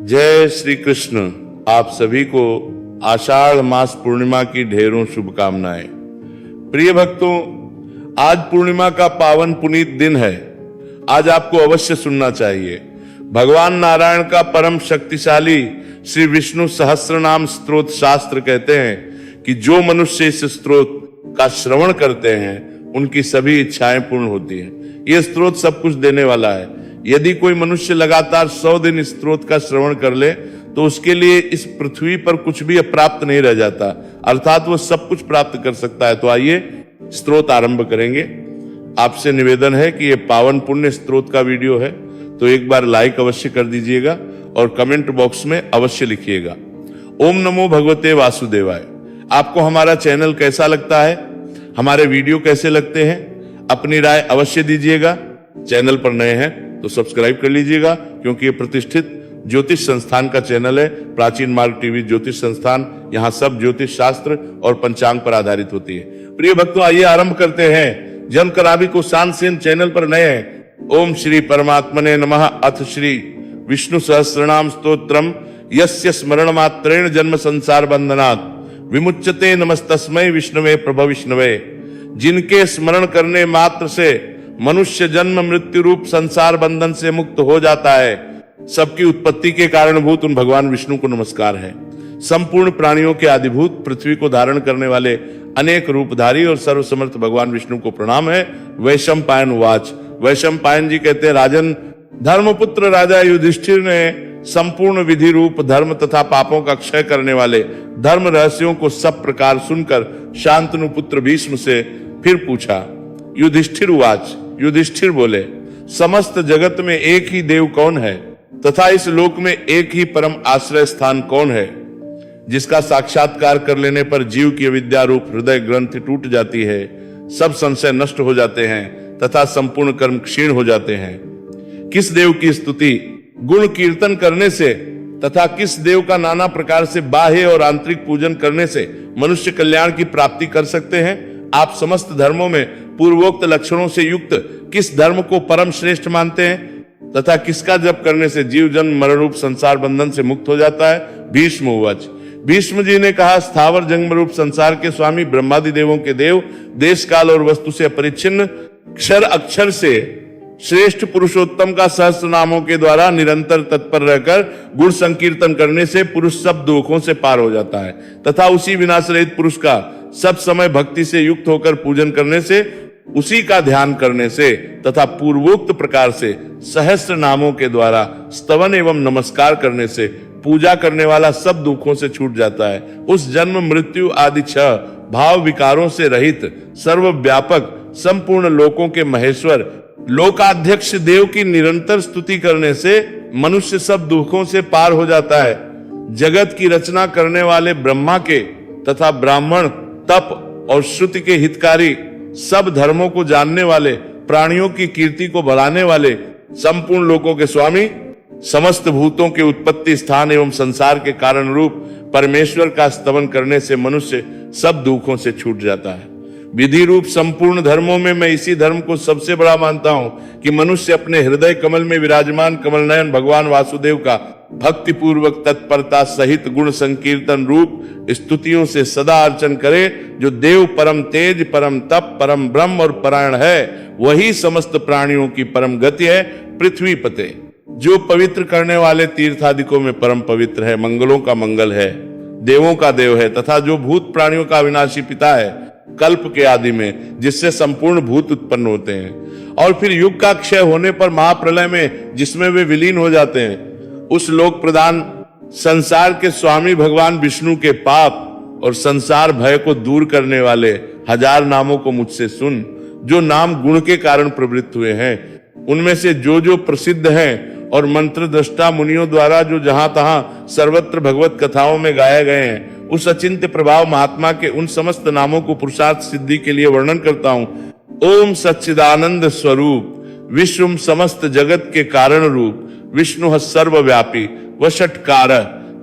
जय श्री कृष्ण। आप सभी को आषाढ़ मास पूर्णिमा की ढेरों शुभकामनाएं। प्रिय भक्तों, आज पूर्णिमा का पावन पुनीत दिन है। आज आपको अवश्य सुनना चाहिए। भगवान नारायण का परम शक्तिशाली श्री विष्णु सहस्त्रनाम स्तोत्र शास्त्र कहते हैं कि जो मनुष्य इस स्तोत्र का श्रवण करते हैं उनकी सभी इच्छाएं पूर्ण होती हैं। यह स्तोत्र सब कुछ देने वाला है। यदि कोई मनुष्य लगातार 100 दिन इस स्तोत्र का श्रवण कर ले तो उसके लिए इस पृथ्वी पर कुछ भी अप्राप्त नहीं रह जाता, अर्थात वो सब कुछ प्राप्त कर सकता है। तो आइए स्तोत्र आरंभ करेंगे। आपसे निवेदन है कि ये पावन पुण्य स्तोत्र का वीडियो है तो एक बार लाइक अवश्य कर दीजिएगा और कमेंट बॉक्स में अवश्य लिखिएगा। ओम नमो भगवते वासुदेवाय। आपको हमारा चैनल कैसा लगता है, हमारे वीडियो कैसे लगते हैं, अपनी राय अवश्य दीजिएगा। चैनल पर नए हैं तो सब्सक्राइब कर लीजिएगा, क्योंकि ये प्रतिष्ठित ज्योतिष संस्थान का चैनल है। प्राचीन मार्ग टीवी ज्योतिष संस्थान, यहाँ सब ज्योतिष शास्त्र और पंचांग पर आधारित होती है। प्रिय भक्तों, आइए आरंभ करते हैं। जन करावी को शान सेन चैनल पर नए हैं। ओम श्री परमात्मने नमः। अथ श्री विष्णु सहस्रनाम स्तोत्रम यस्य स्मरण मात्रेण जन्म संसार बंधनात् विमुच्यते नमस्तस्मै विष्णुवे प्रभव विष्णुवे। जिनके स्मरण करने मात्र से मनुष्य जन्म मृत्यु रूप संसार बंधन से मुक्त हो जाता है, सबकी उत्पत्ति के कारणभूत उन भगवान विष्णु को नमस्कार है। संपूर्ण प्राणियों के आदिभूत पृथ्वी को धारण करने वाले अनेक रूपधारी और सर्वसमर्थ भगवान विष्णु को प्रणाम है। वैशंपायन उवाच। वैशंपायन जी कहते हैं, राजन, धर्मपुत्र राजा युधिष्ठिर ने संपूर्ण विधि रूप धर्म तथा पापों का क्षय करने वाले धर्म रहस्यों को सब प्रकार सुनकर शांतनु पुत्र भीष्म से फिर पूछा। युधिष्ठिर उवाच। युधिष्ठिर बोले, समस्त जगत में एक ही देव कौन है तथा इस लोक में एक ही परम आश्रय स्थान कौन है, जिसका साक्षात्कार कर लेने पर जीव की अविद्या रूप हृदय ग्रंथि टूट जाती है, सब संशय नष्ट हो जाते हैं तथा संपूर्ण कर्म क्षीण हो जाते हैं। किस देव की स्तुति गुण कीर्तन करने से तथा किस देव का नाना प्रकार से बाह्य और आंतरिक पूजन करने से मनुष्य कल्याण की प्राप्ति कर सकते हैं? आप समस्त धर्मों में पूर्वोक्त लक्षणों से युक्त किस धर्म को परम श्रेष्ठ मानते हैं तथा किसका जप करने से जीव जन्म मरण रूप संसार बंधन से मुक्त हो जाता है? भीष्म उवाच। भीष्म जी ने कहा, स्थावर जंगम रूप संसार के स्वामी ब्रह्मादि देवों के देव, देश काल और वस्तु से अपरिच्छिन्न, क्षर अक्षर से श्रेष्ठ पुरुषोत्तम का सहस्त्र नामों के द्वारा निरंतर तत्पर रहकर गुण संकीर्तन करने से पुरुष सब दुखों से पार हो जाता है तथा उसी विनाश रहित पुरुष का सब समय भक्ति से युक्त होकर पूजन करने से, उसी का ध्यान करने से तथा पूर्वोक्त प्रकार से सहस्त्र नामों के द्वारा स्तवन एवं नमस्कार करने से पूजा करने वाला सब दुखों से छूट जाता है। उस जन्म मृत्यु आदि 6 भाव विकारों से रहित सर्वव्यापक संपूर्ण लोकों के महेश्वर लोकाध्यक्ष देव की निरंतर स्तुति करने से मनुष्य सब दुखों से पार हो जाता है। जगत की रचना करने वाले ब्रह्मा के तथा ब्राह्मण, तप और श्रुति के हितकारी, सब धर्मों को जानने वाले, प्राणियों की कीर्ति को बढ़ाने वाले, संपूर्ण लोकों के स्वामी, समस्त भूतों के उत्पत्ति स्थान एवं संसार के कारण रूप परमेश्वर का स्तवन करने से मनुष्य सब दुखों से छूट जाता है। विधि रूप संपूर्ण धर्मों में मैं इसी धर्म को सबसे बड़ा मानता हूं कि मनुष्य अपने हृदय कमल में विराजमान कमल नयन भगवान वासुदेव का भक्ति पूर्वक तत्परता सहित गुण संकीर्तन रूप स्तुतियों से सदा अर्चन करे। जो देव परम तेज, परम तप, परम ब्रह्म और परायण है, वही समस्त प्राणियों की परम गति है। पृथ्वी पते, जो पवित्र करने वाले तीर्थादिकों में परम पवित्र है, मंगलों का मंगल है, देवों का देव है तथा जो भूत प्राणियों का अविनाशी पिता है, कल्प के आदि में जिससे संपूर्ण भूत उत्पन्न होते हैं और फिर युग का क्षय होने पर महाप्रलय में जिसमें वे विलीन हो जाते हैं, उस लोक प्रदान संसार के स्वामी भगवान विष्णु के पाप और संसार भय को दूर करने वाले 1000 नामों को मुझसे सुन। जो नाम गुण के कारण प्रवृत्त हुए हैं, उनमें से जो प्रसिद्ध हैं और मंत्र दृष्टा मुनियों द्वारा जो जहां तहां सर्वत्र भगवत कथाओं में गाए गए हैं, उस अचिंत्य प्रभाव महात्मा के उन समस्त नामों को पुरुषार्थ सिद्धि के लिए वर्णन करता हूं। ओम सच्चिदानंद स्वरूप विश्वम समस्त जगत के कारण रूप विष्णु सर्वव्यापी वशटकार,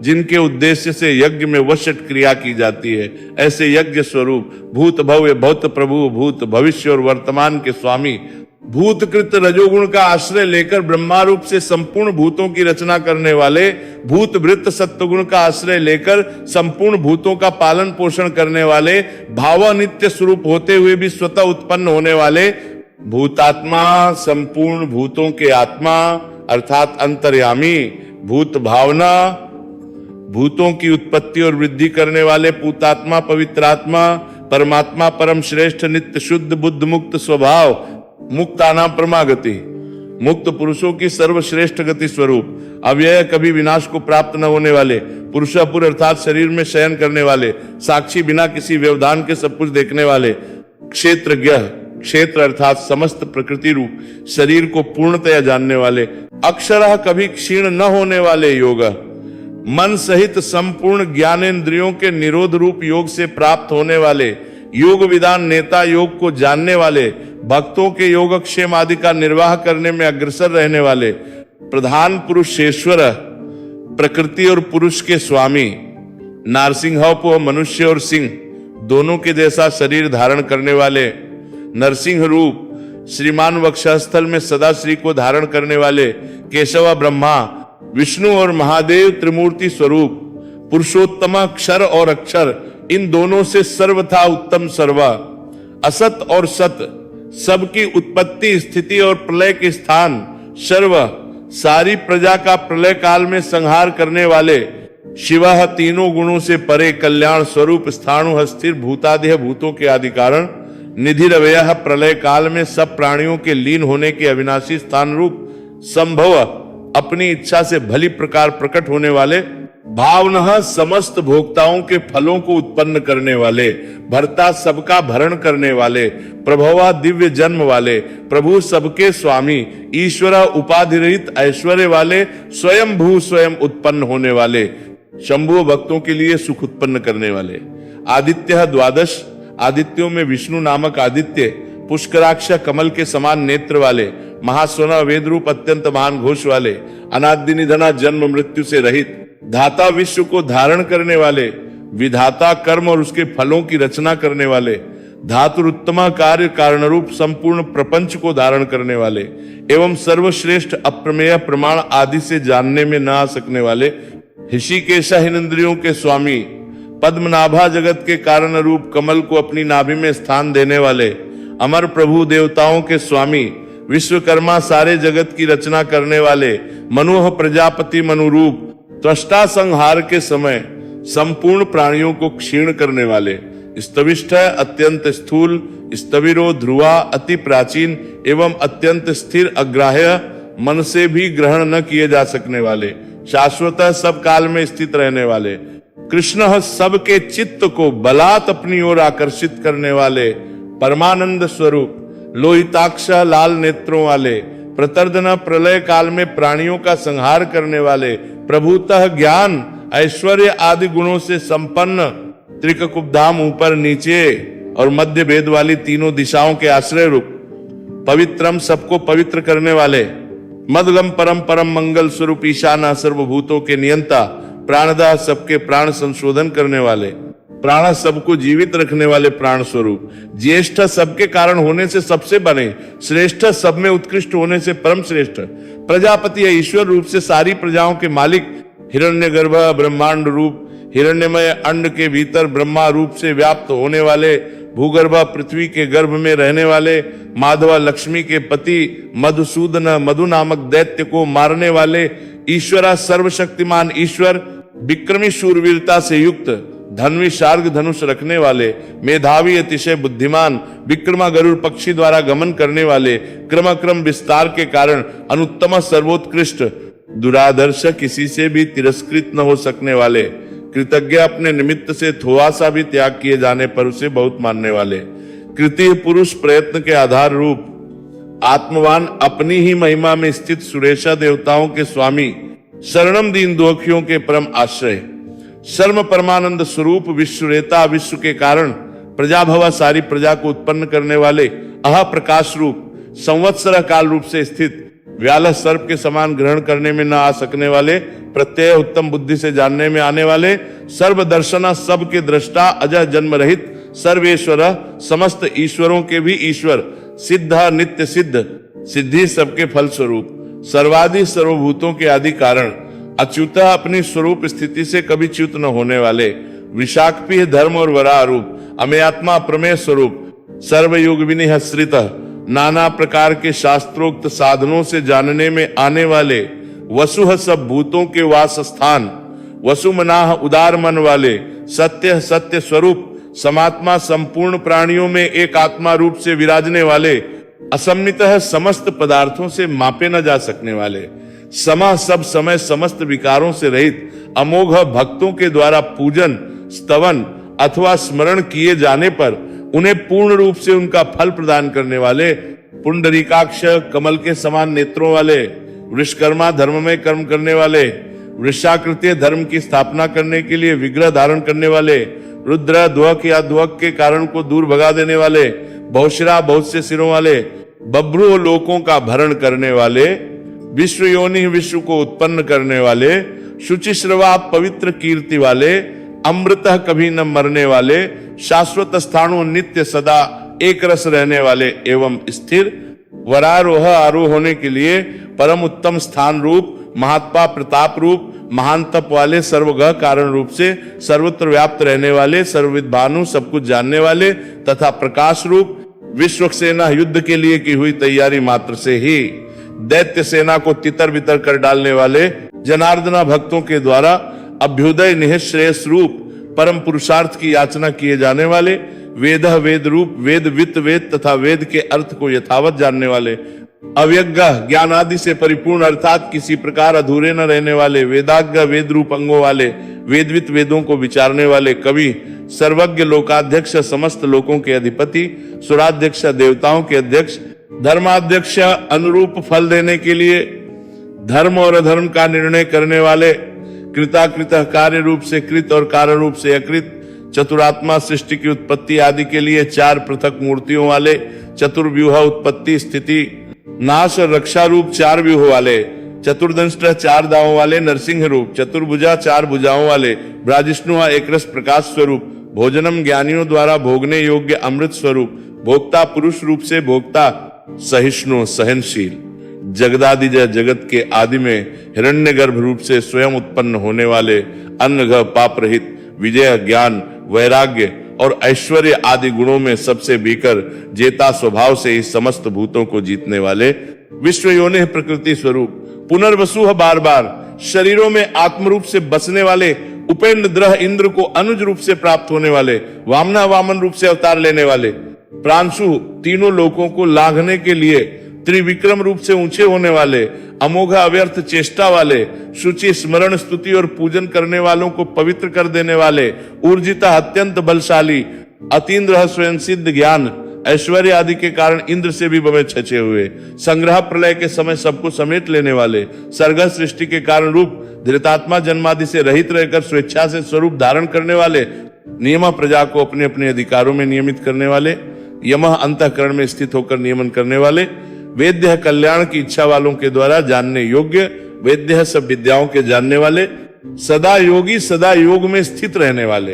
जिनके उद्देश्य से यज्ञ में वशट क्रिया की जाती है, ऐसे यज्ञ स्वरूप भूत भव्य भौत प्रभु, भूत भविष्य और वर्तमान के स्वामी भूतकृत रजोगुण का आश्रय लेकर ब्रह्मा रूप से संपूर्ण भूतों की रचना करने वाले, भूतभृत सत्वगुण का आश्रय लेकर संपूर्ण भूतों का पालन पोषण करने वाले, भावानित्य स्वरूप होते हुए भी स्वतः उत्पन्न होने वाले, भूतात्मा, संपूर्ण भूतों के आत्मा अर्थात अंतर्यामी, भूत भावना, भूतों की उत्पत्ति और वृद्धि करने वाले पूतात्मा, पवित्रात्मा, परमात्मा, परम श्रेष्ठ, नित्य शुद्ध, बुद्ध मुक्त स्वभाव, मुक्तानां परमागति, मुक्त पुरुषों की सर्वश्रेष्ठ गति स्वरूप, अव्यय, कभी विनाश को प्राप्त न होने वाले, पुरुषापुर अर्थात शरीर में शयन करने वाले, साक्षी, बिना किसी व्यवधान के सब कुछ देखने वाले, क्षेत्रज्ञ, क्षेत्र अर्थात समस्त प्रकृति रूप शरीर को पूर्णतया जानने वाले, अक्षरः कभी क्षीण न होने वाले योग, मन सहित संपूर्ण ज्ञानेंद्रियों के निरोध रूप योग से प्राप्त होने वाले, योग विदान नेता, योग को जानने वाले, भक्तों के योगक्षेम आदि का निर्वाह करने में अग्रसर रहने वाले, प्रधान पुरुषेश्वर, प्रकृति और पुरुष के स्वामी, नारसिंह मनुष्य और सिंह दोनों के जैसा शरीर धारण करने वाले, नरसिंह रूप, श्रीमान वक्षस्थल में सदा श्री को धारण करने वाले, केशव ब्रह्मा, विष्णु और महादेव त्रिमूर्ति स्वरूप, पुरुषोत्तम क्षर और अक्षर, इन दोनों से सर्वथा उत्तम सर्वा, असत और सत, सबकी उत्पत्ति, स्थिति और प्रलय के स्थान, सर्व, सारी प्रजा का प्रलय काल में संहार करने वाले, शिवः, तीनों गुणों से परे, कल्याण स्वरूप, स्थाणु, स्थिर, भूतादेह, भूतों के आदि कारण, निधि रवयः, प्रलय काल में सब प्राणियों के लीन होने के अविनाशी स्थान रूप, संभव, अपनी इच्छा से भली प्रकार प्रकट होने वाले, भावनः, समस्त भोक्ताओं के फलों को उत्पन्न करने वाले, भरता, सबका भरण करने वाले, प्रभवा, दिव्य जन्म वाले, प्रभु, सबके स्वामी, ईश्वर, उपाधि रहित ऐश्वर्य वाले, स्वयं भू, स्वयं उत्पन्न होने वाले, शंभु, भक्तों के लिए सुख उत्पन्न करने वाले, आदित्य, द्वादश, आदित्यों में विष्णु नामक आदित्य, पुष्कराक्ष, कमल के समान नेत्र वाले, महास्वना, वेद रूप अत्यंत महान घोष वाले, अनादि निधना, जन्म मृत्यु से रहित, धाता, विश्व को धारण करने वाले, विधाता, कर्म और उसके फलों की रचना करने वाले, धातुरुत्तमा, कार्य कारण रूप संपूर्ण प्रपंच को धारण करने वाले, एवं सर्वश्रेष्ठ अप्रमेय प्रमाण आदि से जानने में न आ सकने वाले, ऋषिकेश, हिनेंद्रियों के स्वामी, पद्मनाभा, जगत के कारण रूप कमल को अपनी नाभि में स्थान देने वाले, अमर प्रभु, देवताओं के स्वामी, विश्वकर्मा, सारे जगत की रचना करने वाले, मनुह, प्रजापति, मनुरूप, त्वष्टा, संहार के समय संपूर्ण प्राणियों को क्षीण करने वाले, स्तविष्ठ, अत्यंत स्थूल, स्तविरो, ध्रुवा, अति प्राचीन एवं अत्यंत स्थिर, अग्राह्य, मन से भी ग्रहण न किए जा सकने वाले, शाश्वत, सब काल में स्थित रहने वाले, कृष्ण, सबके चित्त को बलात् अपनी ओर आकर्षित करने वाले, परमानंद स्वरूप, लोहिताक्ष, लाल नेत्रों वाले, प्रतर्दन, प्रलय काल में प्राणियों का संहार करने वाले, प्रभुतः ज्ञान, ऐश्वर्य आदि गुणों से संपन्न, त्रिककुब्धाम, ऊपर नीचे और मध्य भेद वाली तीनों दिशाओं के आश्रय रूप, पवित्रम, सबको पवित्र करने वाले, मदगम, परम परम मंगल स्वरूप, ईशाना, सर्वभूतों के नियंता, प्राणदाह, सबके प्राण संशोधन करने वाले, प्राण, सबको जीवित रखने वाले प्राण स्वरूप, ज्येष्ठ, सबके कारण होने से सबसे बने, श्रेष्ठ, सब में उत्कृष्ट होने से परम श्रेष्ठ, प्रजापति है, ईश्वर रूप से सारी प्रजाओं के मालिक, हिरण्यगर्भ, ब्रह्मांड रूप, हिरण्यमय अंड के भीतर ब्रह्मा रूप से व्याप्त होने वाले, भूगर्भ, पृथ्वी के गर्भ में रहने वाले, माधव, लक्ष्मी के पति, मधुसूदन, मधु नामक दैत्य को मारने वाले, ईश्वरा, सर्वशक्तिमान ईश्वर, विक्रमी शूरवीरता से युक्त, धन्वी, शार्ग धनुष रखने वाले, मेधावी, अतिशय बुद्धिमान, विक्रमा, गरुड़ पक्षी द्वारा गमन करने वाले, क्रम विस्तार के कारण अनुत्तम, सर्वोत्कृष्ट, दुरादर्श, किसी से भी तिरस्कृत न हो सकने वाले, कृतज्ञ, अपने निमित्त से थोड़ा सा भी त्याग किए जाने पर उसे बहुत मानने वाले, कृति, पुरुष प्रयत्न के आधार रूप, आत्मवान, अपनी ही महिमा में स्थित, सुरेशा, देवताओं के स्वामी, शरणम, दीन दुखियों के परम आश्रय, सर्व परमानंद स्वरूप, विश्वरेता, विश्व के कारण, प्रजाभवा, सारी प्रजा को उत्पन्न करने वाले, अह प्रकाश रूप, संवत्सर काल रूप से स्थित, व्याल, सर्प के समान ग्रहण करने में न आ सकने वाले, प्रत्यय, उत्तम बुद्धि से जानने में आने वाले, सर्व दर्शना, सब के दृष्टा, अजय, जन्म रहित, सर्वेश्वर, समस्त ईश्वरों के भी ईश्वर, सिद्ध नित्य सिद्ध, सिद्धि सबके फल स्वरूप, सर्वादि सर्वभूतों के आदि कारण, अच्युता अपनी स्वरूप स्थिति से कभी च्युत न होने वाले, विशाखपीय धर्म और वराह रूप, अमेयात्मा प्रमेय स्वरूप, सर्वयुग विनिहश्रित, नाना प्रकार के शास्त्रोक्त साधनों से जानने में आने वाले, वसुह सब भूतों के वास स्थान, वसुमनाह उदार मन वाले, सत्य सत्य स्वरूप, समात्मा संपूर्ण प्राणियों में एक आत्मा रूप से विराजने वाले, असम्मितः समस्त पदार्थों से मापे न जा सकने वाले, समा सब समय समस्त विकारों से रहित, अमोघ भक्तों के द्वारा पूजन स्तवन अथवा स्मरण किए जाने पर उन्हें पूर्ण रूप से उनका फल प्रदान करने वाले, पुंडरीकाक्ष कमल के समान नेत्रों वाले, विश्वकर्मा धर्म में कर्म करने वाले, वृषाकृतीय धर्म की स्थापना करने के लिए विग्रह धारण करने वाले, रुद्र ध्वक या ध्वक के कारण को दूर भगा देने वाले, बहुशिरा बहुत से सिरों वाले, बभ्रू लोकों का भरण करने वाले, विश्व योनि विश्व को उत्पन्न करने वाले, शुचिश्रवा पवित्र कीर्ति वाले, अमृतः कभी न मरने वाले, शाश्वत स्थाणु नित्य सदा एक रस रहने वाले एवं स्थिर, वरारोह आरोह होने के लिए परम उत्तम स्थान रूप, महात्मा प्रताप रूप, महान तप वाले, सर्वगह कारण रूप से सर्वत्र व्याप्त रहने वाले, सर्वविद भानु सब कुछ जानने वाले तथा प्रकाश रूप, विश्व सेना युद्ध के लिए की हुई तैयारी मात्र से ही दैत्य सेना को तितर बितर कर डालने वाले, जनार्दना भक्तों के द्वारा अभ्युदय निहित श्रेयस रूप, परम पुरुषार्थ की याचना किए जाने वाले, वेद वेद रूप, वेद वित्त वेद तथा वेद के अर्थ को यथावत जानने वाले, अव्यज्ञ ज्ञान आदि से परिपूर्ण अर्थात किसी प्रकार अधूरे न रहने वाले, वेदाज्ञ वेद रूप अंगों वाले, वेदवित वेदों को विचारने वाले कवि, सर्वज्ञ लोकाध्यक्ष समस्त लोकों के अधिपति, सुराध्यक्ष देवताओं के अध्यक्ष, धर्माध्यक्ष अनुरूप फल देने के लिए धर्म और अधर्म का निर्णय करने वाले, कृताकृत कार्य रूप से कृत और कार्य रूप से अकृत, चतुरात्मा सृष्टि की उत्पत्ति आदि के लिए चार पृथक मूर्तियों वाले, चतुर्व्यूह उत्पत्ति स्थिति नाश और रक्षा रूप चार व्यूह वाले, चतुर्दंष्ट चार दावों वाले नरसिंह रूप, चतुर्भुजा चार भुजाओं वाले, ब्राजिष्णु एक रस प्रकाश स्वरूप, भोजनम ज्ञानियों द्वारा भोगने योग्य अमृत स्वरूप, भोक्ता पुरुष रूप से भोक्ता, सहिष्णु सहनशील, जगदादि जगत के आदि में हिरण्यगर्भ रूप से स्वयं उत्पन्न होने वाले, अन्नघ पाप रहित, विजय ज्ञान वैराग्य और ऐश्वर्य आदि गुणों में सबसे भीकर, जेता स्वभाव से ही समस्त भूतों को जीतने वाले, विश्व योनि प्रकृति स्वरूप, पुनर्वसुह बार बार शरीरों में आत्म रूप से बसने वाले, उपेन्द्र द्रह इंद्र को अनुज रूप से प्राप्त होने वाले, वामना वामन रूप से अवतार लेने वाले, प्रांशु तीनों लोकों को लांघने के लिए त्रिविक्रम रूप से ऊंचे होने वाले, अमोघ अव्यर्थ चेष्टा वाले, शुचि स्मरण स्तुति और पूजन करने वालों को पवित्र कर देने वाले, ऊर्जिता अत्यंत बलशाली, अतीन्द्र स्वयं सिद्ध ज्ञान ऐश्वर्य आदि के कारण इंद्र से भी बड़े छचे हुए, संग्रह प्रलय के समय सबको समेट लेने वाले, सर्ग सृष्टि के कारण रूप, धृतात्मा जन्मादि से रहित रहकर स्वेच्छा से स्वरूप धारण करने वाले, नियम प्रजा को अपने अपने अधिकारों में नियमित करने वाले, यम अंतःकरण में स्थित होकर नियमन करने वाले, वेद्य कल्याण की इच्छा वालों के द्वारा जानने योग्य, वेद्य सब विद्याओं के जानने वाले, सदा योगी सदा योग में स्थित रहने वाले,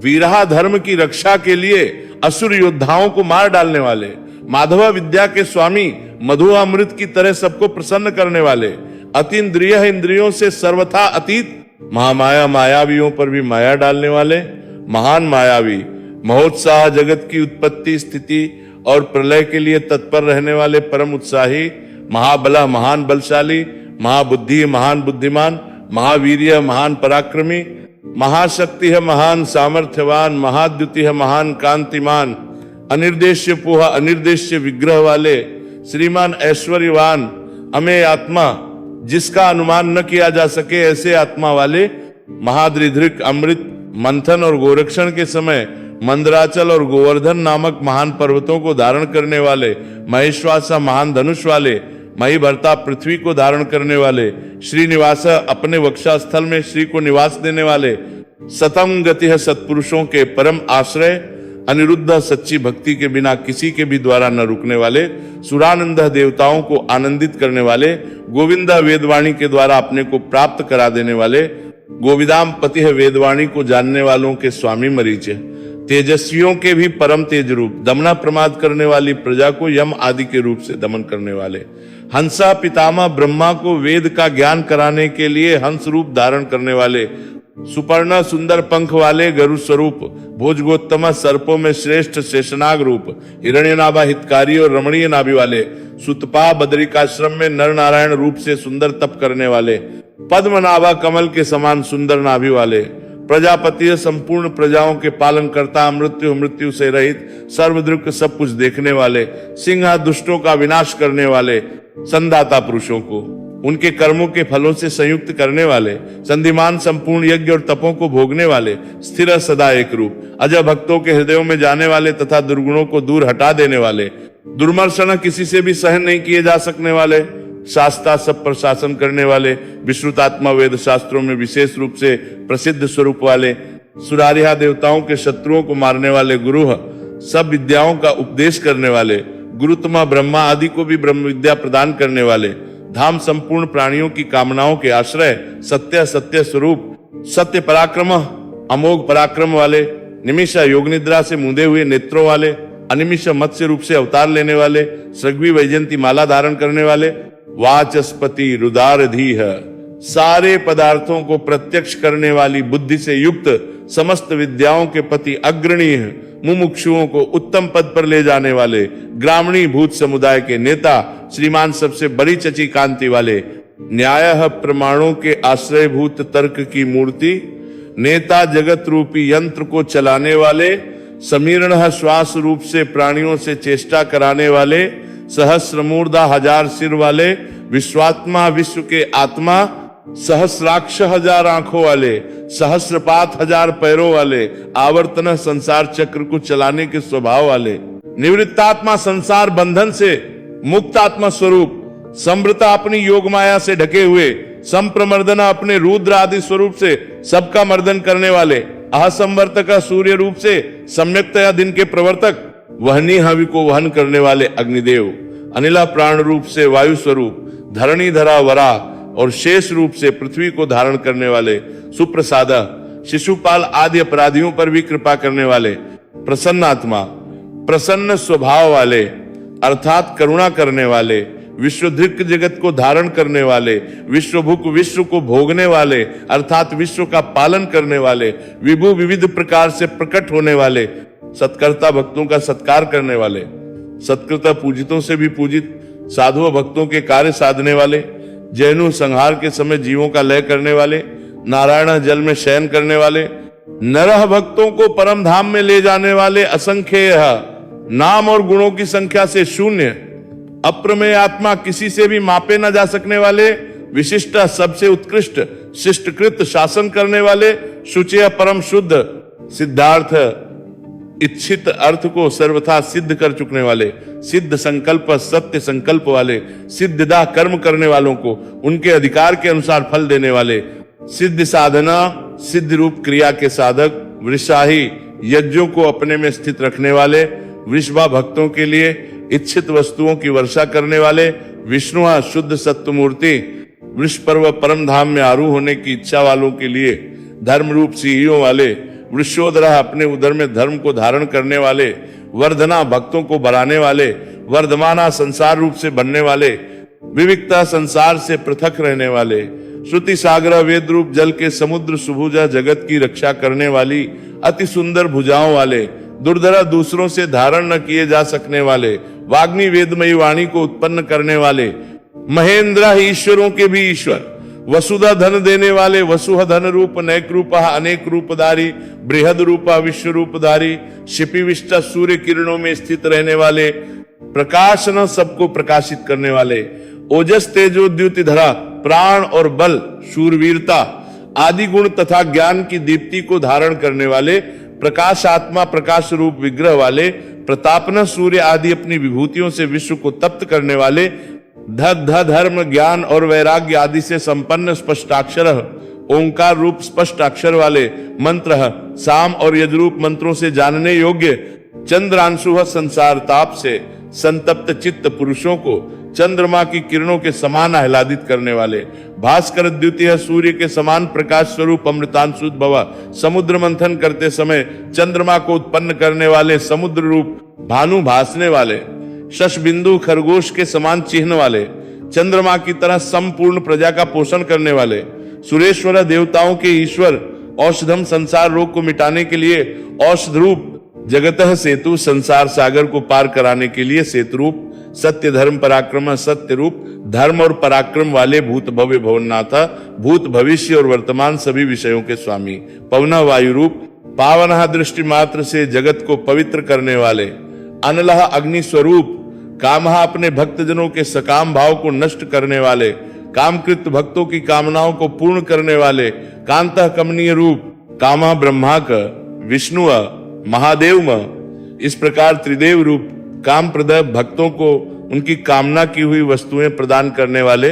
वीरहा धर्म की रक्षा के लिए असुर योद्धाओं को मार डालने वाले, माधव विद्या के स्वामी, मधु अमृत की तरह सबको प्रसन्न करने वाले, अतीन्द्रिय इंद्रियों से सर्वथा अतीत, महामाया मायावियों पर भी माया डालने वाले, महान मायावी, महोत्साह जगत की उत्पत्ति स्थिति और प्रलय के लिए तत्पर रहने वाले परम उत्साही, महाबला महान बलशाली, महाबुद्धि महान बुद्धिमान, महावीर्य महान पराक्रमी, महाशक्ति है महान सामर्थ्यवान, महाद्युति है महान कांतिमान, अनिर्देश्य पोह अनिर्देश्य विग्रह वाले, श्रीमान ऐश्वर्यवान, अमेय आत्मा जिसका अनुमान न किया जा सके ऐसे आत्मा वाले, महाद्रिधृक अमृत मंथन और गोरक्षण के समय मंदराचल और गोवर्धन नामक महान पर्वतों को धारण करने वाले, महेश्वासा महान धनुष वाले, मही भरता पृथ्वी को धारण करने वाले, श्रीनिवास अपने वक्षा स्थल में श्री को निवास देने वाले, सतम गति है सत्पुरुषों के परम आश्रय, अनिरुद्ध सच्ची भक्ति के बिना किसी के भी द्वारा न रुकने वाले, सुरानंद देवताओं को आनंदित करने वाले, गोविंदा वेदवाणी के द्वारा अपने को प्राप्त करा देने वाले, गोविदाम पति है वेदवाणी को जानने वालों के स्वामी मरीचे, तेजस्वियों के भी परम तेज रूप, दमना प्रमाद करने वाली प्रजा को यम आदि के रूप से दमन करने वाले, हंसा पितामह ब्रह्मा को वेद का ज्ञान कराने के लिए हंस रूप धारण करने वाले, सुपर्णा सुंदर पंख वाले गरु स्वरूप, भोजगोत्तम सर्पों में श्रेष्ठ शेषनाग रूप, हिरण्यनाभा हितकारी और रमणीय नाभि वाले, सुतपा बद्रिकाश्रम में नर नारायण रूप से सुंदर तप करने वाले, पद्मनाभा कमल के समान सुंदर नाभि वाले, प्रजापति संपूर्ण प्रजाओं के पालन करता, मृत्यु से रहित, सर्वदृक सब कुछ देखने वाले, सिंह दुष्टों का विनाश करने वाले, संदाता पुरुषों को उनके कर्मों के फलों से संयुक्त करने वाले, संधिमान संपूर्ण यज्ञ और तपों को भोगने वाले, स्थिर सदा एक रूप, अजय भक्तों के हृदयों में जाने वाले तथा दुर्गुणों को दूर हटा देने वाले, दुर्मर्शन किसी से भी सहन नहीं किए जा सकने वाले, शास्त्रा सब पर शासन करने वाले, विश्रुतात्मा वेद शास्त्रों में विशेष रूप से प्रसिद्ध स्वरूप वाले, सुरारिहा देवताओं के शत्रुओं को मारने वाले, गुरु सब विद्याओं का उपदेश करने वाले, गुरुतमा ब्रह्मा आदि को भी ब्रह्म विद्या प्रदान करने वाले, धाम संपूर्ण प्राणियों की कामनाओं के आश्रय, सत्य स्वरूप, सत्य पराक्रम अमोघ पराक्रम वाले, निमिषा योग निद्रा से मूंदे हुए नेत्रों वाले, अनिमिष मत्स्य रूप से अवतार लेने वाले, सृग्वी वैजयंती माला धारण करने वाले, वाचस्पति रुदारधीह सारे पदार्थों को प्रत्यक्ष करने वाली बुद्धि से युक्त, समस्त विद्याओं के पति अग्रणी, मुमुक्षुओं को उत्तम पद पर ले जाने वाले, ग्रामीणी भूत समुदाय के नेता, श्रीमान सबसे बड़ी चची कांति वाले, न्याय प्रमाणों के आश्रयभूत तर्क की मूर्ति, नेता जगत रूपी यंत्र को चलाने वाले, समीर्ण श्वास रूप से प्राणियों से चेष्टा कराने वाले, सहस्र मूर्धा हजार सिर वाले, विश्वात्मा विश्व के आत्मा, सहस्राक्ष हजार आंखों वाले, सहस्रपात हजार पैरों वाले, आवर्तन संसार चक्र को चलाने के स्वभाव वाले, निवृत्तात्मा संसार बंधन से मुक्त आत्मा स्वरूप, समृता अपनी योग माया से ढके हुए, संप्रमर्दना अपने रुद्र आदि स्वरूप से सबका मर्दन करने वाले, असंवर्तक सूर्य रूप से सम्यक्तया दिन के प्रवर्तक, वहनी हवि को वहन करने वाले अग्निदेव, अनिला प्राण रूप से वायु स्वरूप, धरणी धरा वरा और शेष रूप से पृथ्वी को धारण करने वाले, सुप्रसादा शिशुपाल आदि अपराधियों पर भी कृपा करने वाले, प्रसन्न आत्मा, प्रसन्न स्वभाव वाले अर्थात करुणा करने वाले, विश्वधृक जगत को धारण करने वाले, विश्वभुक विश्व को भोगने वाले अर्थात विश्व का पालन करने वाले, विभु विविध प्रकार से प्रकट होने वाले, सत्कर्ता भक्तों का सत्कार करने वाले, सत्कृता पूजितों से भी पूजित, साधु भक्तों के कार्य साधने वाले, जैनु संहार के समय जीवों का लय करने वाले, नारायण जल में शयन करने वाले, नरह भक्तों को परम धाम में ले जाने वाले, असंख्येय नाम और गुणों की संख्या से शून्य, अप्रमेय आत्मा किसी से भी मापे न जा सकने वाले, विशिष्ट सबसे उत्कृष्ट, शिष्टकृत शासन करने वाले, शुचि परम शुद्ध, सिद्धार्थ इच्छित अर्थ को सर्वथा सिद्ध कर चुकने वाले, सिद्ध संकल्प सत्य संकल्प वाले, सिद्धदा कर्म करने वालों को उनके अधिकार के अनुसार फल देने वाले, सिद्ध साधना सिद्ध रूप क्रिया के साधक, वृषाही यज्ञों को अपने में स्थित रखने वाले, वृषभा भक्तों के लिए इच्छित वस्तुओं की वर्षा करने वाले, विष्णु शुद्ध सत्य मूर्ति, वृषपर्व परम धाम में आरूढ़ होने की इच्छा वालों के लिए धर्म रूप सिंहियों वाले, वृषोदरा अपने उदर में धर्म को धारण करने वाले, वर्धना भक्तों को बढ़ाने वाले, वर्धमाना संसार रूप से बनने वाले, विविकता संसार से पृथक रहने वाले, श्रुति सागर वेद रूप जल के समुद्र सुभुजा जगत की रक्षा करने वाली, अति सुंदर भुजाओं वाले, दुर्धरा दूसरों से धारण न किए जा सकने वाले, वाग्मी वेदमयी वाणी को उत्पन्न करने वाले, महेंद्र ईश्वरों के भी ईश्वर, वसुधा धन देने वाले, वसुह धन रूप, नैक रूप अनेक रूपधारी, बृहद रूप विश्व रूपधारी, शिपिविष्ट सूर्य किरणों में स्थित रहने वाले, प्रकाशन सबको प्रकाशित करने वाले, ओजस तेजो द्युति धरा, प्राण और बल, शूरवीरता आदि गुण तथा ज्ञान की दीप्ति को धारण करने वाले, प्रकाश आत्मा प्रकाश रूप विग्रह वाले, प्रतापन सूर्य आदि अपनी विभूतियों से विश्व को तप्त करने वाले, धर्म ज्ञान और वैराग्य आदि से संपन्न स्पष्टाक्षर, ओंकार रूप स्पष्ट अक्षर वाले, मंत्र साम और यजरूप मंत्रों से जानने योग्य, चंद्रांशु संसार ताप से संतप्त चित्त पुरुषों को चंद्रमा की किरणों के समान आह्लादित करने वाले, भास्कर द्वितीय सूर्य के समान प्रकाश स्वरूप अमृतांशुद्भव, समुद्र मंथन करते समय चंद्रमा को उत्पन्न करने वाले, समुद्र रूप भानु भासने वाले, शश बिंदु खरगोश के समान चिन्ह वाले, चंद्रमा की तरह संपूर्ण प्रजा का पोषण करने वाले, सुरेश्वर देवताओं के ईश्वर, औषधम संसार रोग को मिटाने के लिए औषध रूप, जगतः सेतु संसार सागर को पार कराने के लिए सेतु रूप, सत्य धर्म पराक्रम सत्य रूप, धर्म और पराक्रम वाले भूत भव्य भवनाथा, भूत भविष्य और वर्तमान सभी विषयों के स्वामी, पवन वायु रूप, पावनः दृष्टि मात्र से जगत को पवित्र करने वाले, अनलह अग्नि स्वरूप, कामः अपने भक्तजनों के सकाम भाव को नष्ट करने वाले, कामकृत भक्तों की कामनाओं को पूर्ण करने वाले, कांतः कमनीय रूप, कामः ब्रह्माक विष्णु महादेव, इस प्रकार त्रिदेव रूप, काम प्रद भक्तों को उनकी कामना की हुई वस्तुएं प्रदान करने वाले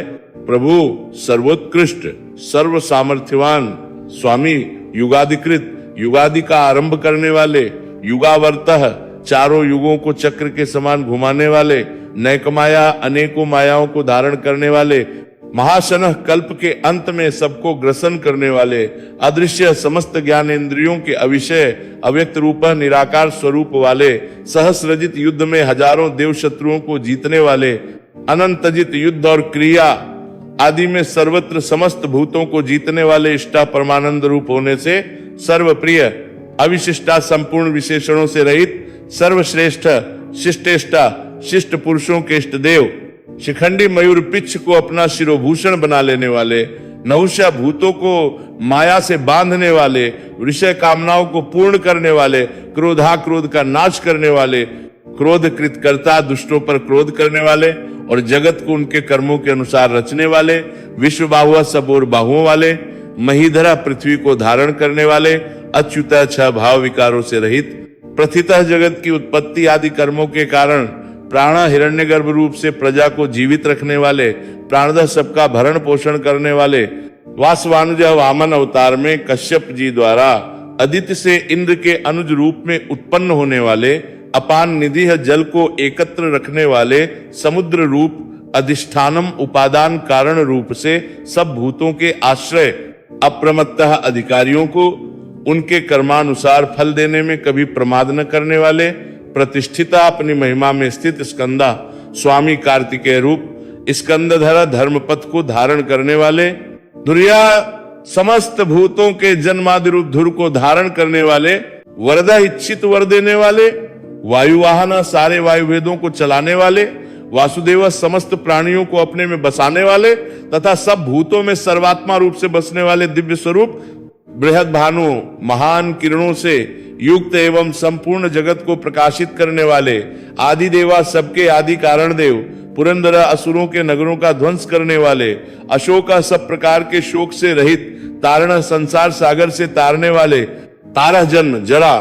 प्रभु, सर्वोत्कृष्ट सर्व सामर्थ्यवान स्वामी, युगाधिकृत युगादि का आरंभ करने वाले, युगावर्तः चारों युगों को चक्र के समान घुमाने वाले, नैकमाया अनेकों मायाओं को धारण करने वाले, महाशनः कल्प के अंत में सबको ग्रसन करने वाले, अदृश्य समस्त ज्ञानेंद्रियों के अविषय अव्यक्त रूप निराकार स्वरूप वाले, सहस्रजित युद्ध में हजारों देव शत्रुओं को जीतने वाले, अनंतजित युद्ध और क्रिया आदि में सर्वत्र समस्त भूतों को जीतने वाले, इष्टा परमानंद रूप होने से सर्वप्रिय, अविशिष्टा संपूर्ण विशेषणों से रहित, सर्वश्रेष्ठ शिष्टेष्टा शिष्ट पुरुषों के इष्ट देव, शिखंडी मयूर पिच्छ को अपना शिरोभूषण बना लेने वाले, नहुषा भूतों को माया से बांधने वाले, विषय कामनाओं को पूर्ण करने वाले, क्रोधाक्रोध का नाश करने वाले, क्रोध कृतकर्ता दुष्टों पर क्रोध करने वाले और जगत को उनके कर्मों के अनुसार रचने वाले, विश्व बाहुआ सब और बाहुओं वाले, महीधरा पृथ्वी को धारण करने वाले, अच्युत छह भाव विकारों से रहित, प्रथितः जगत की उत्पत्ति आदि कर्मों के कारण प्राण हिरण्यगर्भ रूप से प्रजा को जीवित रखने वाले, प्राणदः सबका भरण पोषण करने वाले, वासवानुज वामन अवतार में कश्यप जी द्वारा अदिति से इंद्र के अनुज रूप में उत्पन्न होने वाले, अपान निधि जल को एकत्र रखने वाले, समुद्र रूप अधिष्ठानम उपादान कारण रूप से सब भूतों के आश्रय, अप्रमत्तः अधिकारियों को उनके कर्मानुसार फल देने में कभी प्रमाद न करने वाले, प्रतिष्ठिता अपनी महिमा में स्थित स्कंदा स्वामी कार्तिकेय रूप, स्कंदधर धर्मपथ को धारण करने वाले, धुर्या समस्त भूतों के जन्मादि रूप धुर को धारण करने वाले, वरदा इच्छित वर देने वाले, वायुवाहन सारे वायु वेदों को चलाने वाले, वासुदेव समस्त प्राणियों को अपने में बसाने वाले तथा सब भूतों में सर्वात्मा रूप से बसने वाले दिव्य स्वरूप, बृहद भानु महान किरणों से युक्त एवं संपूर्ण जगत को प्रकाशित करने वाले, आदि देवा सबके आदि कारण देव, पुरंदर असुरों के नगरों का ध्वंस करने वाले, अशोक सब प्रकार के शोक से रहित, तारण संसार सागर से तारने वाले, तारह जन्म जरा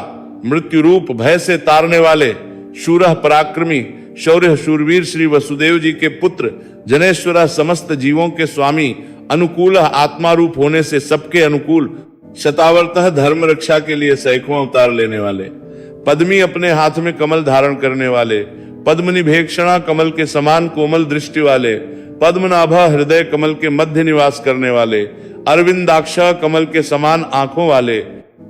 मृत्यु रूप भय से तारने वाले, शूरह पराक्रमी शौर्य शूरवीर श्री वसुदेव जी के पुत्र, जनेश्वरा समस्त जीवों के स्वामी, अनुकूल आत्मा रूप होने से सबके अनुकूल, शतावर्तः धर्म रक्षा के लिए सैकड़ों अवतार लेने वाले, पद्मी अपने हाथ में कमल धारण करने वाले, पद्मनिभेक्षणा कमल के समान कोमल दृष्टि वाले, पद्मनाभा हृदय कमल के मध्य निवास करने वाले, अरविंदाक्षा कमल के समान आंखों वाले,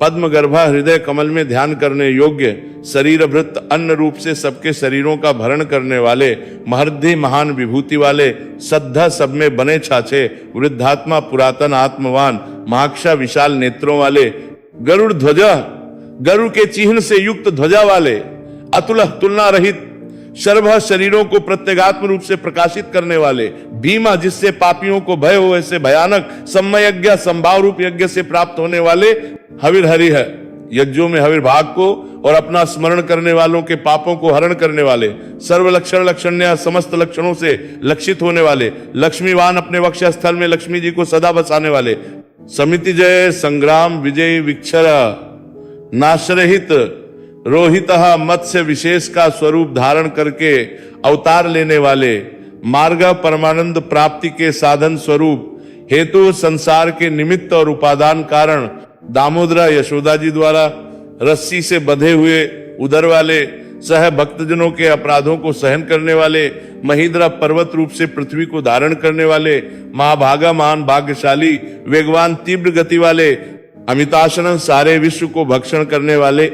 पद्मगर्भा हृदय कमल में ध्यान करने योग्य, शरीर भृत अन्न रूप से सबके शरीरों का भरण करने वाले, महर्धि महान विभूति वाले, सद्धा सब में बने छाछे, वृद्धात्मा पुरातन आत्मवान, महाक्षा विशाल नेत्रों वाले, गरुड़ ध्वजा गरुड़ के चिन्ह से युक्त ध्वजा वाले, अतुल तुलना रहित सर्व शरीरों को प्रत्यगात्म रूप से प्रकाशित करने वाले, भीमा जिससे पापियों को भय हो ऐसे भयानक, सम्मय यज्ञ संभाव रूप यज्ञ से प्राप्त होने वाले, हविर हरि है यज्ञों में हविर भाग को और अपना स्मरण करने वालों के पापों को हरण करने वाले, सर्व लक्षण लक्षण्य समस्त लक्षणों से लक्षित होने वाले, लक्ष्मीवान अपने वक्ष स्थल में लक्ष्मी जी को सदा बसाने वाले, समिति जय संग्राम विजय विक्षर नाशरहित रोहित मत्स्य विशेष का स्वरूप धारण करके अवतार लेने वाले, मार्ग परमानंद प्राप्ति के साधन स्वरूप हेतु संसार के निमित्त और उपादान कारण, दामोदरा यशोदा जी द्वारा रस्सी से बंधे हुए उदर वाले, सह भक्तजनों के अपराधों को सहन करने वाले, महीद्रा पर्वत रूप से पृथ्वी को धारण करने वाले, महाभागा महान भाग्यशाली, वेगवान तीव्र गति वाले, अमिताशनन सारे विश्व को भक्षण करने वाले,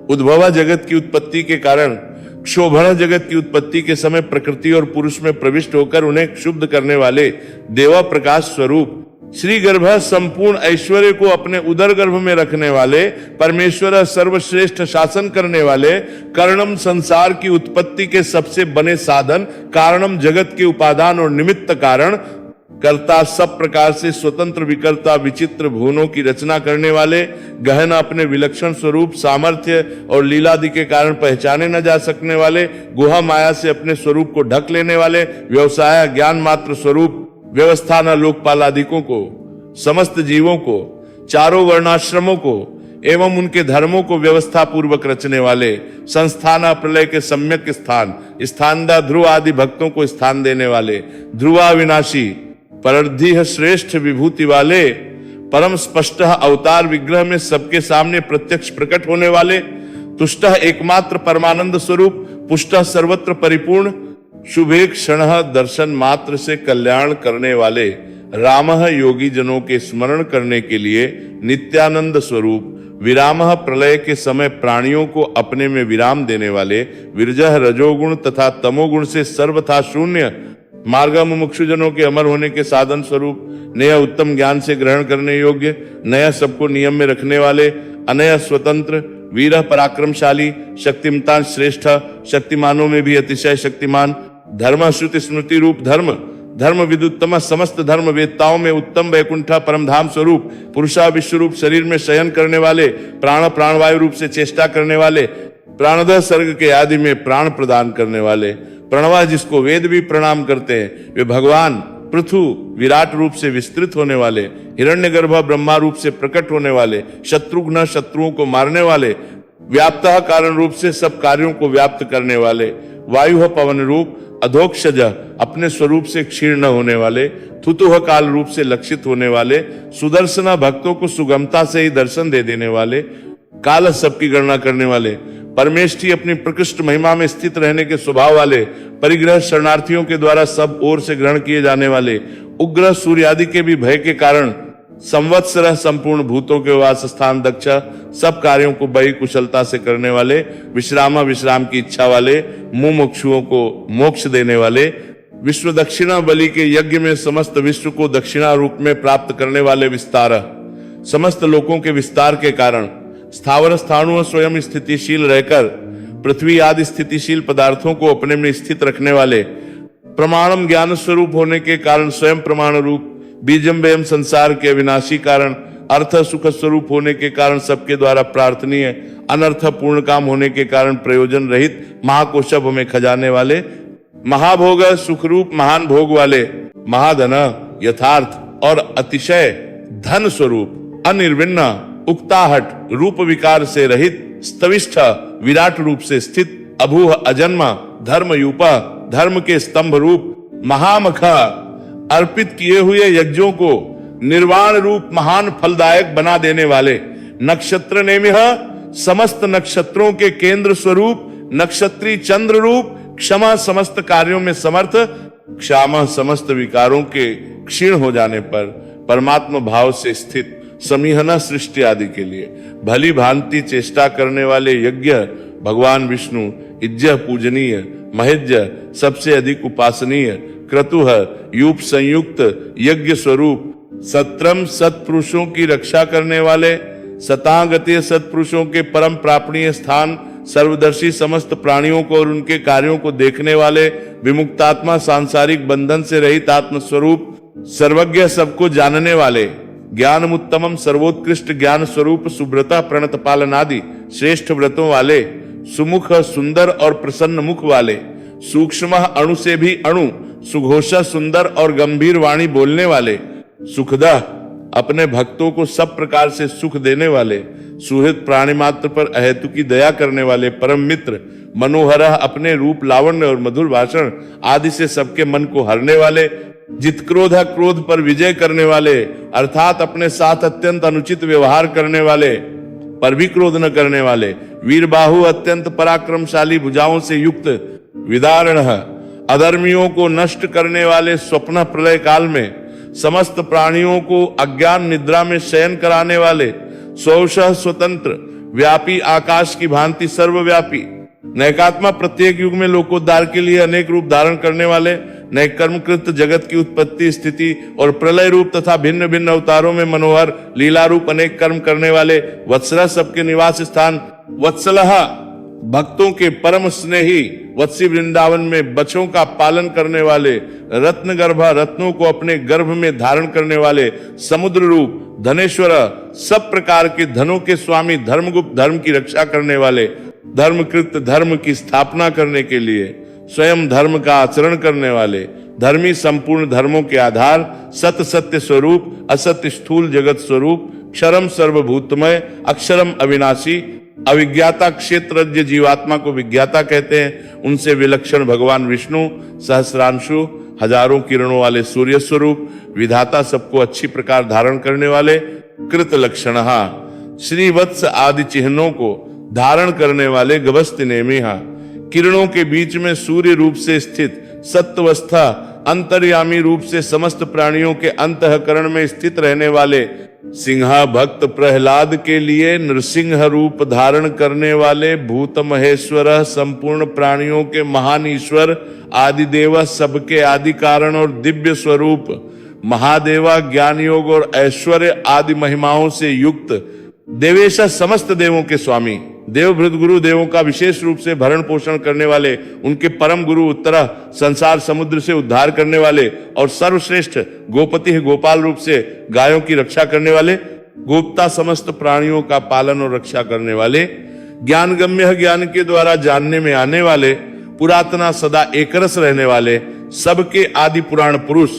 उद्भवा जगत की उत्पत्ति के कारण क्षोभण जगत की उत्पत्ति के समय प्रकृति और पुरुष में प्रविष्ट होकर उन्हें क्षुब्ध करने वाले, देवा प्रकाश स्वरूप, श्री गर्भ संपूर्ण ऐश्वर्य को अपने उदर गर्भ में रखने वाले, परमेश्वर सर्वश्रेष्ठ शासन करने वाले, कारणम संसार की उत्पत्ति के सबसे बने साधन, कारणम जगत के उपादान और निमित्त कारण, कर्ता सब प्रकार से स्वतंत्र विकर्ता विचित्र भुवनों की रचना करने वाले, गहन अपने विलक्षण स्वरूप सामर्थ्य और लीलादि के कारण पहचाने न जा सकने वाले, गुहा माया से अपने स्वरूप को ढक लेने वाले, व्यवसाय ज्ञान मात्र स्वरूप, व्यवस्था न लोकपाल आदिकों को, समस्त जीवों को, चारों वर्णाश्रमों को एवं उनके धर्मों को व्यवस्था पूर्वक रचने वाले, संस्थान प्रलय के सम्यक स्थान, स्थानदा ध्रुव आदि भक्तों को स्थान देने वाले, ध्रुवा विनाशी परर्धि श्रेष्ठ विभूति वाले, परम स्पष्ट अवतार विग्रह में सबके सामने प्रत्यक्ष प्रकट होने वाले, तुष्ट एकमात्र परमानंद स्वरूप, पुष्ट सर्वत्र परिपूर्ण, शुभे क्षण दर्शन मात्र से कल्याण करने वाले, राम योगी जनों के स्मरण करने के लिए नित्यानंद स्वरूप, विराम प्रलय के समय प्राणियों को अपने में विराम देने वाले, विरजह रजोगुण तथा तमोगुण से सर्वथा शून्य, मार्ग मुमुक्षु जनों के अमर होने के साधन स्वरूप, नया उत्तम ज्ञान से ग्रहण करने योग्य, नया सबको नियम में रखने वाले, अनय स्वतंत्र, वीर पराक्रमशाली, शक्तिमतान श्रेष्ठ, शक्तिमानों में भी अतिशय शक्तिमान, धर्म श्रुति स्मृति रूप धर्म, धर्म विदुत्तम समस्त धर्म वेत्ताओं में उत्तम वैकुंठ परमधाम स्वरूप, पुरुषा विश्व रूप शरीर में शयन करने वाले, प्राण प्राणवायु रूप से चेष्टा करने वाले, प्राणद सर्ग के आदि में प्राण प्रदान करने वाले, प्रणवा जिसको वेद भी प्रणाम करते हैं, वे भगवान पृथु विराट रूप से विस्तृत होने वाले, हिरण्यगर्भ ब्रह्मा रूप से प्रकट होने वाले, शत्रुघ्न शत्रुओं को मारने वाले, व्याप्तः कारण रूप से सब कार्यों को व्याप्त करने वाले, वायु पवन रूप, अधोक्षज अपने स्वरूप से क्षीण न होने वाले, थुतुह काल रूप से लक्षित होने वाले, सुदर्शन भक्तों को सुगमता से ही दर्शन दे देने वाले, काल सबकी गणना करने वाले, परमेष्ठी अपनी प्रकृष्ट महिमा में स्थित रहने के स्वभाव वाले, परिग्रह शरणार्थियों के द्वारा सब ओर से ग्रहण किए जाने वाले, उग्र सूर्य आदि के भी भय के कारण संवत्सर संपूर्ण भूतों के वास स्थान दक्ष, सब कार्यों को बड़ी कुशलता से करने वाले, विश्राम की इच्छा वाले, मुमुक्षुओं को मोक्ष देने वाले, विश्व दक्षिणा बलि के यज्ञ में समस्त विश्व को दक्षिणा रूप में प्राप्त करने वाले, विस्तार समस्त लोकों के विस्तार के कारण, स्थावर स्थाणु स्वयं स्थितिशील रहकर पृथ्वी आदि स्थितिशील पदार्थों को अपने में स्थित रखने वाले, प्रमाणम ज्ञान स्वरूप होने के कारण स्वयं प्रमाण रूप, बीजम व्यम संसार के अविनाशी कारण, अर्थ सुख स्वरूप होने के कारण सबके द्वारा प्रार्थनीय, अनर्थ पूर्ण काम होने के कारण प्रयोजन रहित, महाकोशभ में खजाने वाले, महाभोग सुखरूप महान भोग वाले, महाधन यथार्थ और अतिशय धन स्वरूप, अनिर्विण्ण उक्ताहट रूप विकार से रहित, स्तविष्ठ विराट रूप से स्थित, अभूह अजन्मा धर्म यूपा धर्म के स्तंभ रूप, महामखा अर्पित किए हुए यज्ञों को निर्वाण रूप महान फलदायक बना देने वाले, नक्षत्र नेमिह समस्त नक्षत्रों के केंद्र स्वरूप, नक्षत्री चंद्र रूप, क्षमा समस्त कार्यों में समर्थ, क्षमा समस्त विकारों के क्षीण हो जाने पर परमात्मा भाव से स्थित, समीहना सृष्टि आदि के लिए भली भांति चेष्टा करने वाले यज्ञ भगवान विष्णु, इज्जह पूजनीय, महेज्य सबसे अधिक उपासनीय, क्रतुह यूप संयुक्त यज्ञ स्वरूप, सत्रम सत्पुरुषों की रक्षा करने वाले, सतागतीय सत्पुरुषों के परम प्रापणीय स्थान, सर्वदर्शी समस्त प्राणियों को और उनके कार्यों को देखने वाले, विमुक्तात्मा सांसारिक बंधन से रहित आत्मस्वरूप, सर्वज्ञ सबको जानने वाले, ज्ञान उत्तमम सर्वोत्कृष्ट ज्ञान स्वरूप, सुब्रता प्रणत पालनादि श्रेष्ठ व्रतों वाले, सुमुख सुंदर और प्रसन्न मुख वाले, सूक्ष्म अणु से भी अणु, सुघोषा सुंदर और गंभीर वाणी बोलने वाले, सुखदा अपने भक्तों को सब प्रकार से सुख देने वाले, सुहृद प्राणी मात्र पर अहेतु की दया करने वाले, परम मित्र, मनोहर अपने रूप लावण्य और मधुर भाषण आदि से सबके मन को हरने वाले, जित क्रोध क्रोध पर विजय करने वाले, अर्थात अपने साथ अत्यंत अनुचित व्यवहार करने वाले, पर भी क्रोध न करने वाले, वीरबाहु अत्यंत पराक्रमशाली भुजाओं से युक्त, विदारण अधर्मियों को नष्ट करने वाले, स्वप्न प्रलय काल में समस्त प्राणियों को अज्ञान निद्रा में शयन कराने वाले, स्वशः स्वतंत्र, व्यापी, आकाश की भांति सर्वव्यापी, नैकात्मा, प्रत्येक युग में लोकोद्धार के लिए अनेक रूप धारण करने वाले, नैक कर्मकृत जगत की उत्पत्ति, स्थिति और प्रलय रूप तथा भिन्न भिन्न अवतारों में मनोहर लीला रूप अनेक कर्म करने वाले, वत्सला, सबके निवास स्थान, वत्सलः, भक्तों के परम स्नेही, वत्सी, वृंदावन में बच्चों का पालन करने वाले, रत्न गर्भा, रत्नों को अपने गर्भ में धारण करने वाले, समुद्र रूप, धनेश्वर, सब प्रकार के धनों के स्वामी, धर्मगुप्त, धर्म की रक्षा करने वाले, धर्मकृत, धर्म की स्थापना करने के लिए स्वयं धर्म का आचरण करने वाले, धर्मी, संपूर्ण धर्मों के आधार, सत्य सत्य स्वरूप, असत्य स्थूल जगत स्वरूप, क्षरम सर्वभूतमय, अक्षरम अविनाशी, अविज्ञाता क्षेत्रज्ञ जीवात्मा को विज्ञाता कहते हैं, उनसे विलक्षण भगवान विष्णु, सहस्रांशु, हजारों किरणों वाले सूर्य स्वरूप, विधाता, सबको अच्छी प्रकार धारण करने वाले, कृत लक्षण, श्रीवत्स आदि चिन्हों को धारण करने वाले, गभस्ति नेमिहा, किरणों के बीच में सूर्य रूप से स्थित, सत्वस्था, अंतर्यामी रूप से समस्त प्राणियों के अंतःकरण में स्थित रहने वाले, सिंहा, भक्त प्रहलाद के लिए नृसिंह रूप धारण करने वाले, भूत महेश्वर, संपूर्ण प्राणियों के महान ईश्वर, आदिदेव, सबके आदि कारण और दिव्य स्वरूप, महादेवा, ज्ञान योग और ऐश्वर्य आदि महिमाओं से युक्त, देवेश, समस्त देवों के स्वामी, देवभृत गुरु, देवों का विशेष रूप से भरण पोषण करने वाले, उनके परम गुरु, उत्तरा, संसार समुद्र से उद्धार करने वाले, और सर्वश्रेष्ठ गोपति, गोपाल रूप से गायों की रक्षा करने वाले, गोप्ता, समस्त प्राणियों का पालन और रक्षा करने वाले, ज्ञान गम्य, ज्ञान के द्वारा जानने में आने वाले, पुरातना, सदा एकरस रहने वाले, सबके आदि पुराण पुरुष,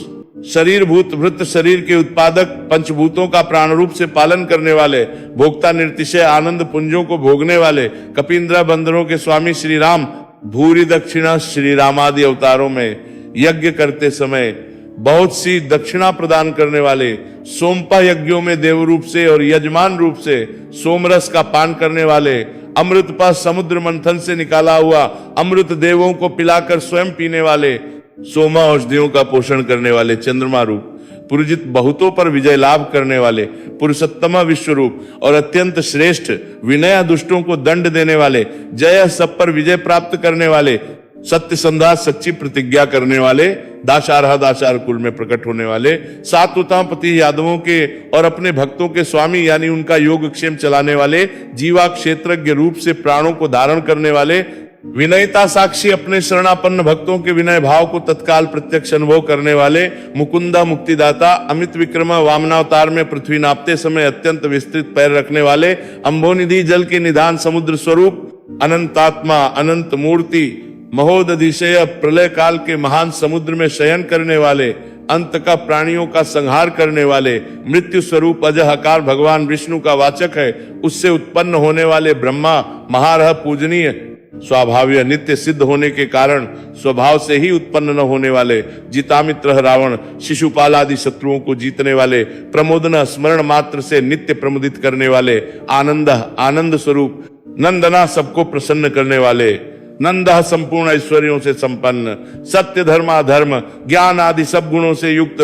शरीर भूत भृत, शरीर के उत्पादक, पंचभूतों का प्राण रूप से पालन करने वाले, भोक्ता, निर्तिशय आनंद पुंजों को भोगने वाले, कपिंद्रा, बंदरों के स्वामी श्री राम, भूरी दक्षिणा, श्री रामादि अवतारों में यज्ञ करते समय बहुत सी दक्षिणा प्रदान करने वाले, सोमपा यज्ञों में देव रूप से और यजमान रूप से सोमरस का पान करने वाले, अमृत पर समुद्र मंथन से निकाला हुआ अमृत देवों को पिलाकर स्वयं पीने वाले, सोमा, औषधियों का पोषण करने वाले, चंद्रमा रूप, पुरजित, बहुतों पर विजय लाभ करने वाले, पुरुषोत्तम, विश्व रूप और अत्यंत श्रेष्ठ, विनय, दुष्टों को दंड देने वाले, जय, सब पर विजय प्राप्त करने वाले, सत्य संधा, सच्ची प्रतिज्ञा करने वाले, दाशारह, दाशार कुल में प्रकट होने वाले, सात्वतापति, यादवों के और अपने भक्तों के स्वामी, यानी उनका योगक्षेम चलाने वाले, जीवा, क्षेत्रज्ञ रूप से प्राणों को धारण करने वाले, विनयता साक्षी, अपने शरणापन्न भक्तों के विनय भाव को तत्काल प्रत्यक्ष अनुभव करने वाले, मुकुंदा, मुक्तिदाता, अमित विक्रमा, वामनावतार में पृथ्वी नापते समय अत्यंत विस्तृत पैर रखने वाले, अम्भोनिधि, जल के निधान समुद्र स्वरूप, अनंतात्मा, अनंत मूर्ति, महोदधिशय, प्रलय काल के महान समुद्र में शयन करने वाले, अंत का प्राणियों का संहार करने वाले, मृत्यु स्वरूप अजह आकार भगवान विष्णु का वाचक है, उससे उत्पन्न होने वाले ब्रह्मा, महारह, पूजनीय, स्वाभाव्य, नित्य सिद्ध होने के कारण स्वभाव से ही उत्पन्न न होने वाले, जितामित्र, रावण, शिशुपाल आदि शत्रुओं को जीतने वाले, प्रमोदना, स्मरण मात्र से नित्य प्रमुदित करने वाले, आनंद, आनंद स्वरूप, नंदना, सबको प्रसन्न करने वाले, नंदा, संपूर्ण ऐश्वर्यों से संपन्न, सत्य, धर्माधर्म, ज्ञान आदि सब गुणों से युक्त,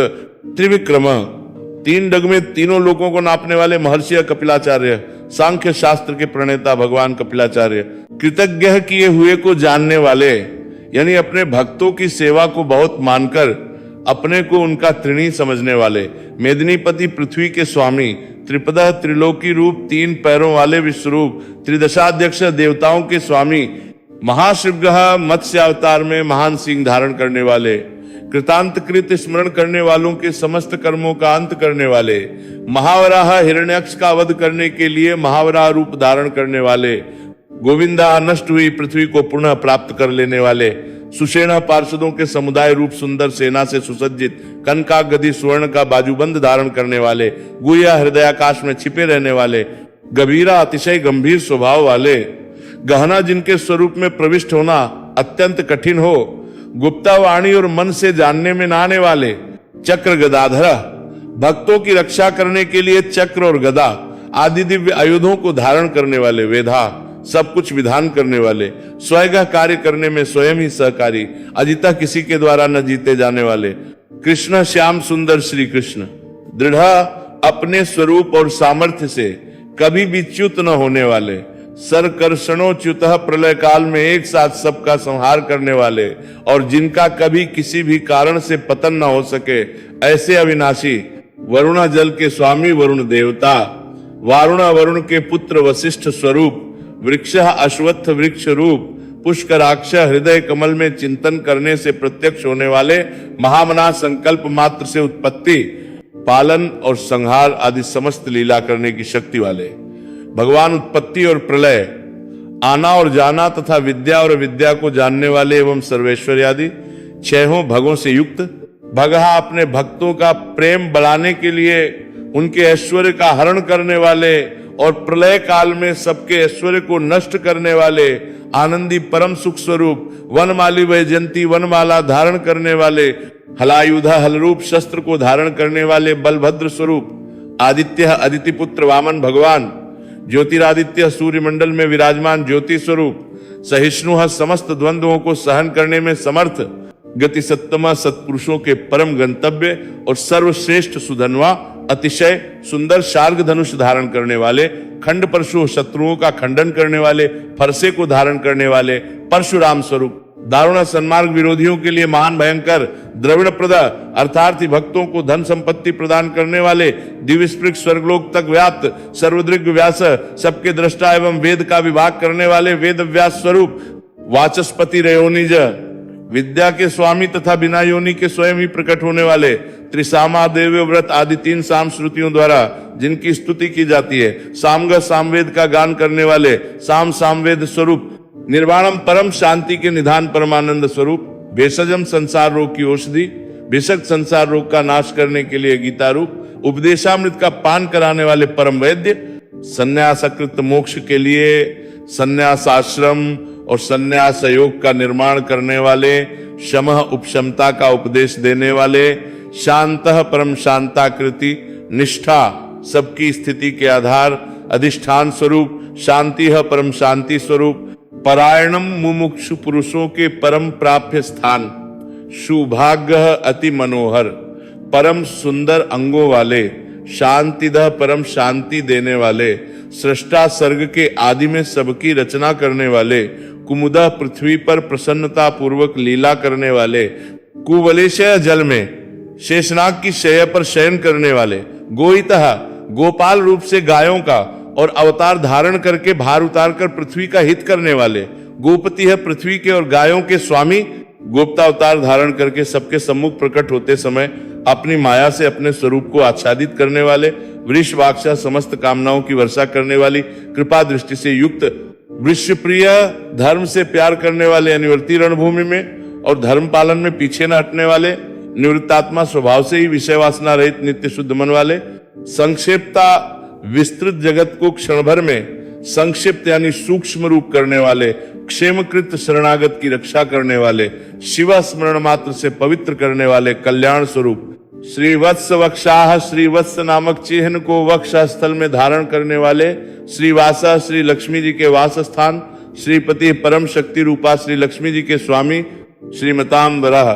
त्रिविक्रम, तीन डग में तीनों लोगों को नापने वाले महर्षि कपिलाचार्य, सांख्य शास्त्र के प्रणेता भगवान कपिलाचार्य, कृतज्ञ किए हुए को जानने वाले, यानी अपने भक्तों की सेवा को बहुत मानकर अपने को उनका त्रिणी समझने वाले, मेदिनीपति, पृथ्वी के स्वामी, त्रिपदा, त्रिलोकी रूप, तीन पैरों वाले विश्वरूप, त्रिदशाध्यक्ष, देवताओं के स्वामी, महाशिवग्रह, मत्स्य अवतार में महान सिंह धारण करने वाले, कृतांत कृत, स्मरण करने वालों के समस्त कर्मों का अंत करने वाले, महावराह, हिरण्यक्ष का वध करने के लिए महावराह रूप धारण करने वाले, गोविंदा, नष्ट हुई पृथ्वी को पुनः प्राप्त कर लेने वाले, सुषेणा, पार्षदों के समुदाय रूप सुंदर सेना से सुसज्जित, कनका, गदी, स्वर्ण का बाजूबंद धारण करने वाले, गुया, हृदयाकाश में छिपे रहने वाले, गंभीरा, अतिशय गंभीर स्वभाव वाले, गहना, जिनके स्वरूप में प्रविष्ट होना अत्यंत कठिन हो, गुप्ता वाणी और मन से जानने में न आने वाले, चक्र, गदाधर, भक्तों की रक्षा करने के लिए चक्र और गदा, आदि दिव्य आयुधों को धारण करने वाले, वेधा सब कुछ विधान करने वाले, स्वयं कार्य करने में स्वयं ही सहकारी, अजिता किसी के द्वारा न जीते जाने वाले, कृष्ण श्याम सुंदर श्री कृष्ण, दृढ़ अपने स्वरूप और सामर्थ्य से कभी भी च्युत न होने वाले, सरकर्षणोच्युत प्रलय काल में एक साथ सबका संहार करने वाले और जिनका कभी किसी भी कारण से पतन न हो सके, ऐसे अविनाशी वरुणा जल के स्वामी वरुण देवता, वारुणा वरुण के पुत्र वशिष्ठ स्वरूप, वृक्ष अश्वत्थ वृक्ष रूप, पुष्कराक्ष हृदय कमल में चिंतन करने से प्रत्यक्ष होने वाले, महामना संकल्प मात्र से उत्पत्ति, पालन और संहार आदि समस्त लीला करने की शक्ति वाले, भगवान उत्पत्ति और प्रलय, आना और जाना तथा विद्या और विद्या को जानने वाले एवं सर्वेश्वर आदि छहों भगों से युक्त, भगहा अपने भक्तों का प्रेम बढ़ाने के लिए उनके ऐश्वर्य का हरण करने वाले और प्रलय काल में सबके ऐश्वर्य को नष्ट करने वाले, आनंदी परम सुख स्वरूप, वनमाली वैजयंती वनमाला धारण करने वाले, हलायुधा हल रूप शस्त्र को धारण करने वाले बलभद्र स्वरूप, आदित्य अदिति पुत्र वामन भगवान, ज्योतिरादित्य सूर्यमंडल में विराजमान ज्योति स्वरूप, सहिष्णु समस्त द्वंद्वों को सहन करने में समर्थ, गति सत्तमा सत्पुरुषों के परम गंतव्य और सर्वश्रेष्ठ सुधनवा, अतिशय सुंदर शार्ग धनुष धारण करने वाले, खंड परशु शत्रुओं का खंडन करने वाले, फरसे को धारण करने वाले, परशुराम स्वरूप, दारुण सन्मार्ग विरोधियों के लिए महान भयंकर, द्रविड़ प्रद अर्थात भक्तों को धन संपत्ति प्रदान करने वाले, दिव्य स्पृक स्वर्गलोक तक व्याप्त, सर्वदृग्भ व्यास सबके दृष्टा एवं वेद का विभाग करने वाले, वेद व्यास स्वरूप, वाचस्पति रयोनिज विद्या के स्वामी तथा बिना योनि के स्वयं ही प्रकट होने वाले, त्रिसामा देव व्रत आदि 3 साम श्रुतियों द्वारा जिनकी स्तुति की जाती है, सामग सामवेद का गान करने वाले, साम सामवेद स्वरूप, निर्वाणम परम शांति के निधान परमानंद स्वरूप, भेषजम संसार रोग की औषधि, भेषज संसार रोग का नाश करने के लिए गीता रूप, उपदेशामृत का पान कराने वाले परम वैद्य, संन्यासकृत मोक्ष के लिए संन्यास आश्रम और संन्यास योग का निर्माण करने वाले, शमः उपशमता का उपदेश देने वाले, शांतः परम शांताकृति, निष्ठा सबकी स्थिति के आधार, अधिष्ठान स्वरूप, शांतिः परम शांति स्वरूप, परायणम मुमुक्षु पुरुषों के परम प्राप्य स्थान, शुभाग्य अति मनोहर, परम सुंदर अंगों वाले, शांतिदह परम शांति देने वाले, सृष्टा सर्ग के आदि में सबकी रचना करने वाले, कुमुदा पृथ्वी पर प्रसन्नता पूर्वक लीला करने वाले, कुवलेशय जल में शेषनाग की शय पर शयन करने वाले, गोहितः गोपाल रूप से गायों का और अवतार धारण करके भार उतार कर पृथ्वी का हित करने वाले, गोपति है पृथ्वी के और गायों के स्वामी, गोप्ता अवतार धारण करके सबके सम्मुख प्रकट होते समय अपनी माया से अपने स्वरूप को आच्छादित करने वाले, वृषवाक्षा समस्त कामनाओं की वर्षा करने वाली, कृपा दृष्टि से युक्त, वृषप्रिय धर्म से प्यार करने वाले, अनिवर्ती रणभूमि में और धर्म पालन में पीछे न हटने वाले, निवृत्तात्मा स्वभाव से ही विषय वासना रहित नित्य शुद्ध मन वाले, संक्षेपता विस्तृत जगत को क्षण भर में संक्षिप्त यानी सूक्ष्म रूप करने वाले, क्षेमकृत शरणागत की रक्षा करने वाले, शिव स्मरण मात्र से पवित्र करने वाले, कल्याण स्वरूप, श्री वत्स वक्षाह श्री वत्स नामक चिन्ह को वक्ष स्थल में धारण करने वाले, श्रीवासा श्री लक्ष्मी जी के वास स्थान, श्रीपति परम शक्ति रूपा श्री लक्ष्मी जी के स्वामी, श्रीमतांबरः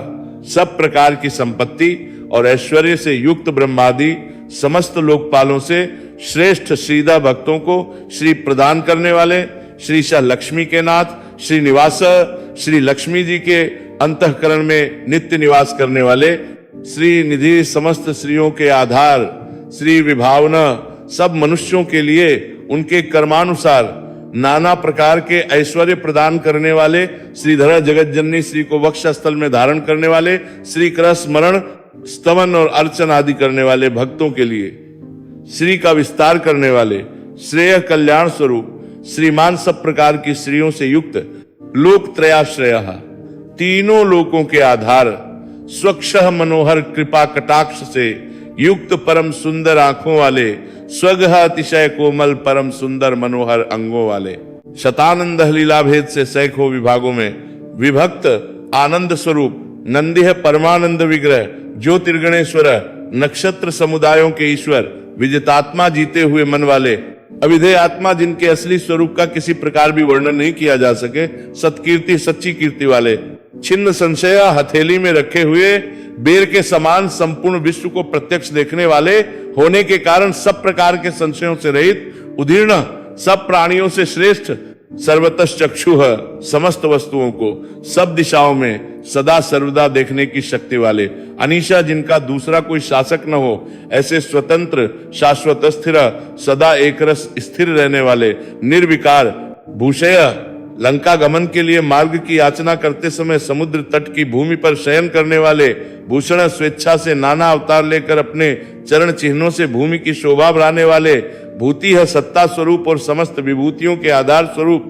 सब प्रकार की संपत्ति और ऐश्वर्य से युक्त ब्रह्मादि समस्त लोकपालों से श्रेष्ठ श्रीदा भक्तों को श्री प्रदान करने वाले, श्री शाह लक्ष्मी के नाथ, श्री निवास श्री लक्ष्मी जी के अंतःकरण में नित्य निवास करने वाले, श्री निधि समस्त श्रीयों के आधार, श्री विभावना सब मनुष्यों के लिए उनके कर्मानुसार नाना प्रकार के ऐश्वर्य प्रदान करने वाले, श्रीधर जगत जननी श्री को वक्ष स्थल में धारण करने वाले, श्री कर स्मरण स्तवन और अर्चन आदि करने वाले भक्तों के लिए श्री का विस्तार करने वाले, श्रेय कल्याण स्वरूप, श्रीमान सब प्रकार की श्रीयों से युक्त, लोक त्रयाश्रय तीनों लोकों के आधार, स्वच्छ मनोहर कृपा कटाक्ष से युक्त परम सुंदर आंखों वाले, स्वगह अतिशय कोमल परम सुंदर मनोहर अंगों वाले, शतानंद लीला भेद से सैकड़ों विभागों में विभक्त आनंद स्वरूप, नंदिह परमानंद विग्रह, ज्योतिर्गणेश्वर, नक्षत्र समुदायों के ईश्वर, विजितात्मा जीते हुए मन वाले, अविधेय आत्मा जिनके असली स्वरूप का किसी प्रकार भी वर्णन नहीं किया जा सके, सत्कीर्ति सच्ची कीर्ति वाले, छिन्न संशय हथेली में रखे हुए बेर के समान संपूर्ण विश्व को प्रत्यक्ष देखने वाले होने के कारण सब प्रकार के संशयों से रहित, उदीर्ण, सब प्राणियों से श्रेष्ठ, सर्वतः चक्षुः, समस्त वस्तुओं को सब दिशाओं में सदा सर्वदा देखने की शक्ति वाले, अनीशा जिनका दूसरा कोई शासक न हो, ऐसे स्वतंत्र, शाश्वत स्थिर, सदा एकरस स्थिर रहने वाले, निर्विकार, भूषय, लंका गमन के लिए मार्ग की याचना करते समय समुद्र तट की भूमि पर शयन करने वाले, भूषण, स्वेच्छा से नाना अवतार लेकर अपने चरण चिन्हों से भूमि की शोभा बढ़ाने वाले, भूति है सत्ता स्वरूप और समस्त विभूतियों के आधार स्वरूप,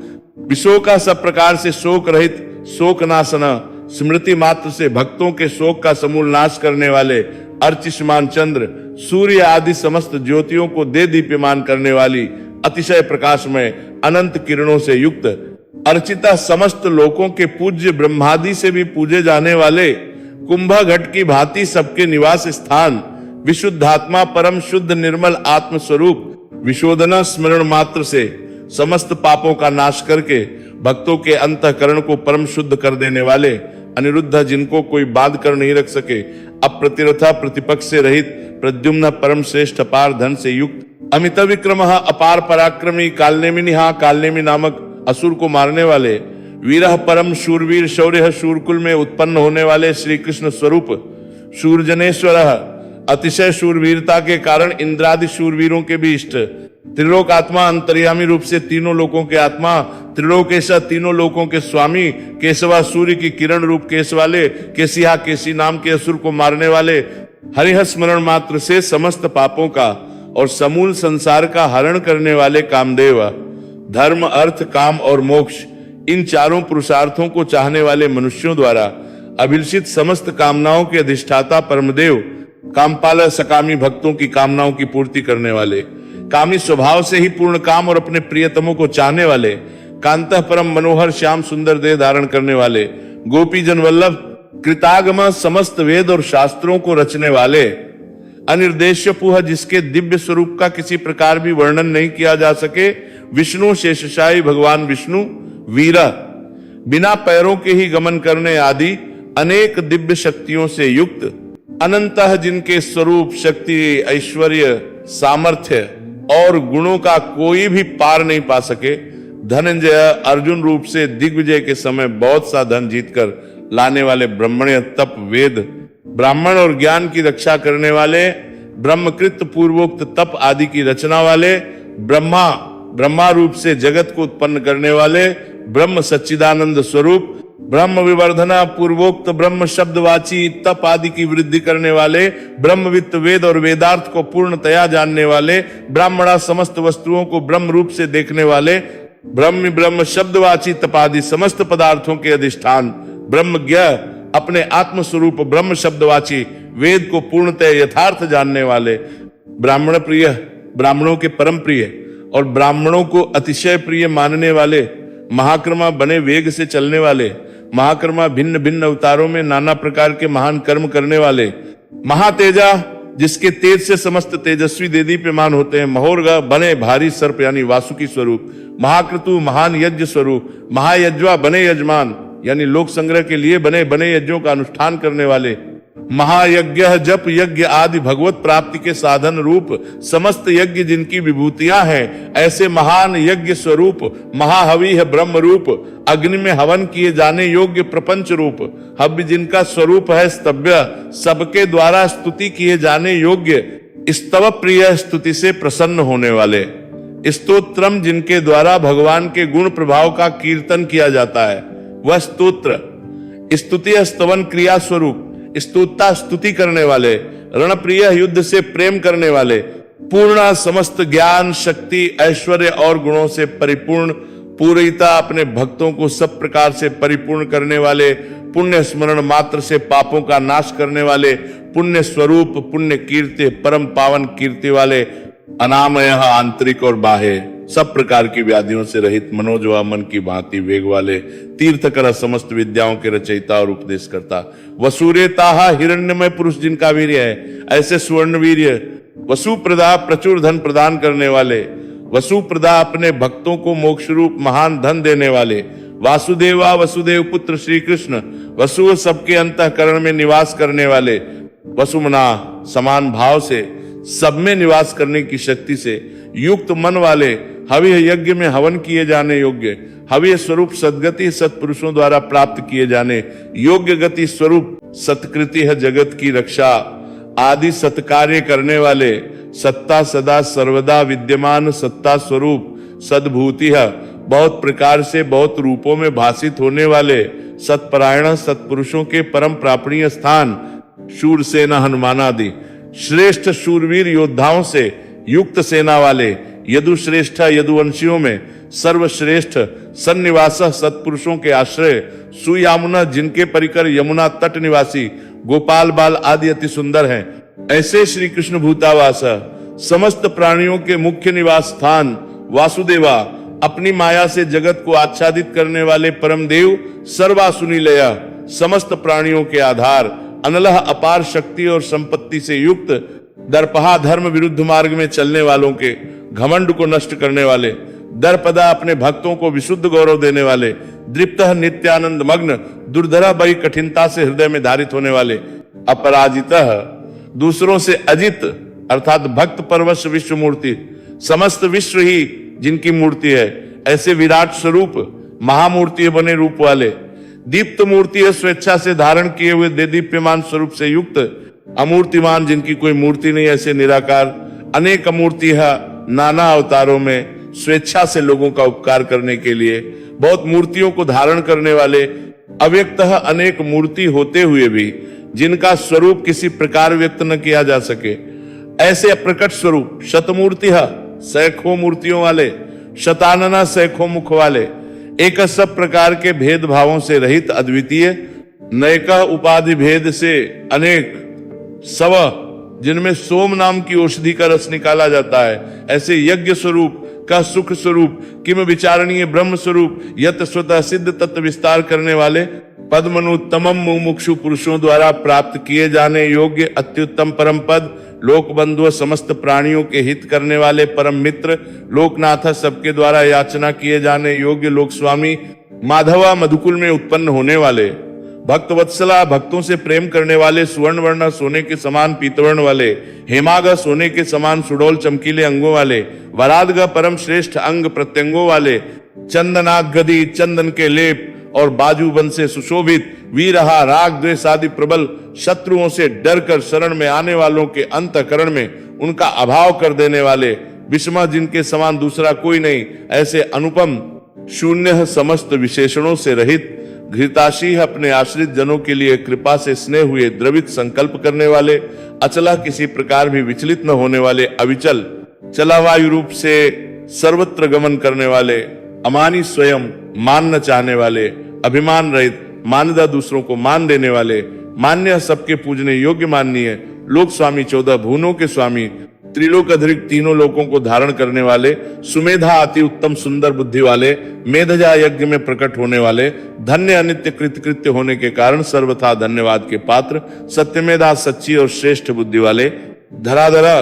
विषयों का सब प्रकार से शोक रहित, शोक नाशना, स्मृति मात्र से भक्तों के शोक का समूल नाश करने वाले, अर्चिष्मान चंद्र, सूर्य आदि समस्त ज्योतियों को दे दीप्यमान करने वाली, अतिशय प्रकाशमय, अनंत किरणों से युक्त, अर्चिता समस्त लोकों के पूज्य ब्रह्मादि से भी पूजे जाने वाले, कुंभा घट की भांति सबके निवास स्थान, विशुद्धात्मा परम शुद्ध निर्मल आत्म स्वरूप, विशोधना स्मरण मात्र से समस्त पापों का नाश करके भक्तों के अंतःकरण को परम शुद्ध कर देने वाले, अनिरुद्ध जिनको कोई बाध कर नहीं रख सके, अप्रतिरथा प्रतिपक्ष से रहित, प्रद्युम्न परम श्रेष्ठ अपार धन से युक्त, अमित विक्रम अपार पराक्रमी, कालनेमिनि कालनेमि नामक असुर को मारने वाले, वीरः परम शूरवीर, शौर्य शूरकुल में उत्पन्न होने वाले श्री कृष्ण स्वरूप, शूरजनेश्वर, अतिशय शूरवीरता के कारण इंद्रादि शूरवीरों के भी इष्ट, त्रिलोक आत्मा, अंतर्यामी रूप से तीनों लोकों के आत्मा, त्रिलोकेश तीनों लोकों के स्वामी, केशवा सूर्य की किरण रूप केश वाले, केसिहा केसी नाम के असुर को मारने वाले, हरिह स्मरण मात्र से समस्त पापों का और समूल संसार का हरण करने वाले कामदेव, धर्म, अर्थ, काम और मोक्ष, इन चारों पुरुषार्थों को चाहने वाले मनुष्यों द्वारा अभिलषित समस्त कामनाओं के अधिष्ठाता परमदेव, कामपाल, सकामी भक्तों की कामनाओं की पूर्ति करने वाले, कामी स्वभाव से ही पूर्ण काम और अपने प्रियतमों को चाहने वाले, कांतः परम मनोहर श्याम सुंदर देह धारण करने वाले, गोपी जन वल्लभ, कृतागम, समस्त वेद और शास्त्रों को रचने वाले, अनिर्देश्य पुह, जिसके दिव्य स्वरूप का किसी प्रकार भी वर्णन नहीं किया जा सके, विष्णु शेषशायी भगवान विष्णु, वीरा, बिना पैरों के ही गमन करने आदि अनेक दिव्य शक्तियों से युक्त, अनंतः जिनके स्वरूप, शक्ति, ऐश्वर्य, सामर्थ्य और गुणों का कोई भी पार नहीं पा सके, धनंजय, अर्जुन रूप से दिग्विजय के समय बहुत सा धन जीतकर लाने वाले, ब्रह्मण्य, तप, वेद, ब्राह्मण और ज्ञान की रक्षा करने वाले, ब्रह्मकृत पूर्वोक्त तप आदि की रचना वाले, ब्रह्मा रूप से जगत को उत्पन्न करने वाले, ब्रह्म सच्चिदानंद स्वरूप, ब्रह्म विवर्धना पूर्वोक्त ब्रह्म शब्दवाची तप आदि की वृद्धि करने वाले, ब्रह्मवित्त, वेद और वेदार्थ को पूर्णतया जानने वाले, ब्राह्मणा समस्त वस्तुओं को ब्रह्म रूप से देखने वाले, ब्रह्म शब्दवाची तपादि समस्त पदार्थों के अधिष्ठान, ब्रह्मज्ञ, अपने आत्म स्वरूप ब्रह्म शब्दवाची वेद को पूर्णतः यथार्थ जानने वाले, ब्राह्मण प्रिय, ब्राह्मणों के परम प्रिय और ब्राह्मणों को अतिशय प्रिय मानने वाले, महाक्रमा बने वेग से चलने वाले, महाक्रमा भिन्न भिन्न अवतारों में नाना प्रकार के महान कर्म करने वाले, महातेजा, जिसके तेज से समस्त तेजस्वी देदीप्यमान होते हैं, महोर्गा, बने भारी सर्प यानी वासुकी स्वरूप, महाक्रतु, महान यज्ञ स्वरूप, महायज्वा, बने यजमान यानी लोक संग्रह के लिए बने यज्ञों का अनुष्ठान करने वाले, महायज्ञ, जप यज्ञ आदि भगवत प्राप्ति के साधन रूप समस्त यज्ञ जिनकी विभूतियां हैं, ऐसे महान यज्ञ स्वरूप, महाहवि है ब्रह्म रूप, अग्नि में हवन किए जाने योग्य प्रपंच रूप, हव्य जिनका स्वरूप है स्तव्य, सबके द्वारा स्तुति किए जाने योग्य, स्तव प्रिय, स्तुति से प्रसन्न होने वाले, स्तोत्रम, जिनके द्वारा भगवान के गुण प्रभाव का कीर्तन किया जाता है, वह स्तोत्र, स्तुति स्तवन क्रिया स्वरूप, स्तुता स्तुति करने वाले, रणप्रिय, युद्ध से प्रेम करने वाले, पूर्ण, समस्त ज्ञान, शक्ति, ऐश्वर्य और गुणों से परिपूर्ण, पूर्णता, अपने भक्तों को सब प्रकार से परिपूर्ण करने वाले, पुण्य स्मरण मात्र से पापों का नाश करने वाले, पुण्य स्वरूप, पुण्य कीर्ति, परम पावन कीर्ति वाले, अनामय, आंतरिक और बाह्य, सब प्रकार की व्याधियों से रहित, मनोजवा, मन की भांति वेग वाले, तीर्थकर, समस्त विद्याओं के रचयिता और उपदेश करता, वसूर्यता, हिरण्यमय पुरुष जिनका वीर्य है, ऐसे सुवर्ण वीर्य, वसुप्रदा प्रचुर धन प्रदान करने वाले, वसुप्रदा अपने भक्तों को मोक्ष रूप महान धन देने वाले, वासुदेवा वसुदेव पुत्र श्री कृष्ण, वसु सबके अंतःकरण में निवास करने वाले, वसुमना समान भाव से सब में निवास करने की शक्ति से युक्त मन वाले, हवि यज्ञ में हवन किए जाने योग्य, हवि स्वरूप सदगति सत्पुरुषों द्वारा प्राप्त किए जाने योग्य गति स्वरूप सत्कृति है जगत की रक्षा आदि सत्कार्य करने वाले, सत्ता सदा सर्वदा विद्यमान सत्ता स्वरूप सद्भूति है, बहुत प्रकार से बहुत रूपों में भाषित होने वाले, सत्परायण सत्पुरुषों के परम प्रापणीय स्थान, शूरसेना हनुमान आदि श्रेष्ठ शूरवीर योद्धाओं से युक्त सेना वाले, यदुश्रेष्ठ यदुवंशियों में सर्वश्रेष्ठ सन्निवास सत्पुरुषों के आश्रय, सुयामुना जिनके परिकर यमुना तट निवासी गोपाल बाल आदि अति सुंदर हैं, ऐसे श्री कृष्ण भूतावास समस्त प्राणियों के मुख्य निवास स्थान, वासुदेवा अपनी माया से जगत को आच्छादित करने वाले परम देव, सर्वासुनिलय समस्त प्राणियों के आधार, अनलह अपार शक्ति और संपत्ति से युक्त, दर्पहा धर्म विरुद्ध मार्ग में चलने वालों के घमंड को नष्ट करने वाले, दर्पदा अपने भक्तों को विशुद्ध गौरव देने वाले, दृप्तः नित्यानंद मग्न, दुर्धरा बड़ी कठिनता से हृदय में धारित होने वाले, अपराजितः दूसरों से अजित अर्थात भक्त परवश विश्व मूर्ति, समस्त विश्व ही जिनकी मूर्ति है, ऐसे विराट स्वरूप महामूर्ति बने रूप वाले, दीप्त मूर्ति है स्वेच्छा से धारण किए हुए देदीप्यमान स्वरूप से युक्त, अमूर्तिमान जिनकी कोई मूर्ति नहीं ऐसे निराकार, अनेक मूर्ति है नाना अवतारों में स्वेच्छा से लोगों का उपकार करने के लिए, बहुत मूर्तियों को धारण करने वाले, अव्यक्तः अनेक मूर्ति होते हुए भी जिनका स्वरूप किसी प्रकार व्यक्त न किया जा सके, ऐसे प्रकट स्वरूप शतमूर्ति है सैकड़ों मूर्तियों वाले, शतानना सैकड़ों मुख वाले, एक सब प्रकार के भेद भावों से रहित अद्वितीय, नैका उपाधि भेद से अनेक, सव जिनमें सोम नाम की औषधि का रस निकाला जाता है, ऐसे यज्ञ स्वरूप का सुख स्वरूप, किम विचारणीय ब्रह्म स्वरूप, यत स्वतः सिद्ध तत्व विस्तार करने वाले, पद्मनुत्तमम मुमुक्षु पुरुषों द्वारा प्राप्त किए जाने योग्य अत्युत्तम परम पद, लोक बंधु समस्त प्राणियों के हित करने वाले परम मित्र, लोकनाथ सबके द्वारा याचना किए जाने योग्य लोक स्वामी, माधवा मधुकुल में उत्पन्न होने वाले, भक्त वत्सला भक्तों से प्रेम करने वाले, सुवर्ण वर्ण सोने के समान पीतवर्ण वाले, हेमाग सोने के समान सुडोल चमकीले अंगों वाले, वरादग परम श्रेष्ठ अंग प्रत्यंगों वाले, चंदनाग गदी चंदन के लेप और बाजूबंद से सुशोभित, वीरहा राग द्वेष आदि प्रबल, शत्रुओं से डरकर शरण में आने वालों के अंतःकरण में उनका अभाव कर देने वाले, विषमा जिनके समान दूसरा कोई नहीं, ऐसे अनुपम शून्य समस्त विशेषणों से रहित, घृताशी अपने आश्रित जनों के लिए कृपा से स्नेह हुए द्रवित संकल्प करने वाले, अचला किसी प्रकार भी विचलित न होने वाले, अविचल चलावायु रूप से सर्वत्र गमन करने वाले, अमानी स्वयं मान न चाहने वाले, अभिमान रहित मान्यता दूसरों को मान देने वाले, मान्य सबके पूजने योग्य माननीय, लोक स्वामी 14 भुवनों के स्वामी, त्रिलोक अतिरिक्त तीनों लोकों को धारण करने वाले, सुमेधा अति उत्तम सुंदर बुद्धि वाले, मेधजा यज्ञ में प्रकट होने वाले, धन्य अनित्य कृत्य होने के कारण सर्वथा धन्यवाद के पात्र, सत्यमेधा सच्ची और श्रेष्ठ बुद्धि वाले, धराधरा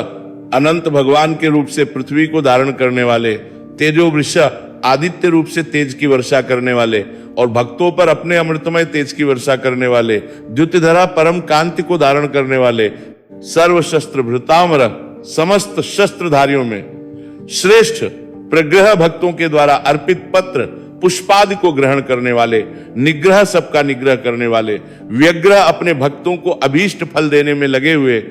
अनंत भगवान के रूप से पृथ्वी को धारण करने वाले, तेजो वृष आदित्य रूप से तेज की वर्षा करने वाले और भक्तों पर अपने अमृतमय तेज की वर्षा करने वाले, द्युतिधरा परम कांति को धारण करने वाले, सर्व शस्त्र भृताम्र समस्त शस्त्रधारियों में श्रेष्ठ, प्रग्रह भक्तों के द्वारा अर्पित पत्र पुष्पादि को ग्रहण करने वाले, निग्रह सबका निग्रह करने वाले, व्यग्रह अपने भक्तों को अभीष्ट फल देने में लगे हुए,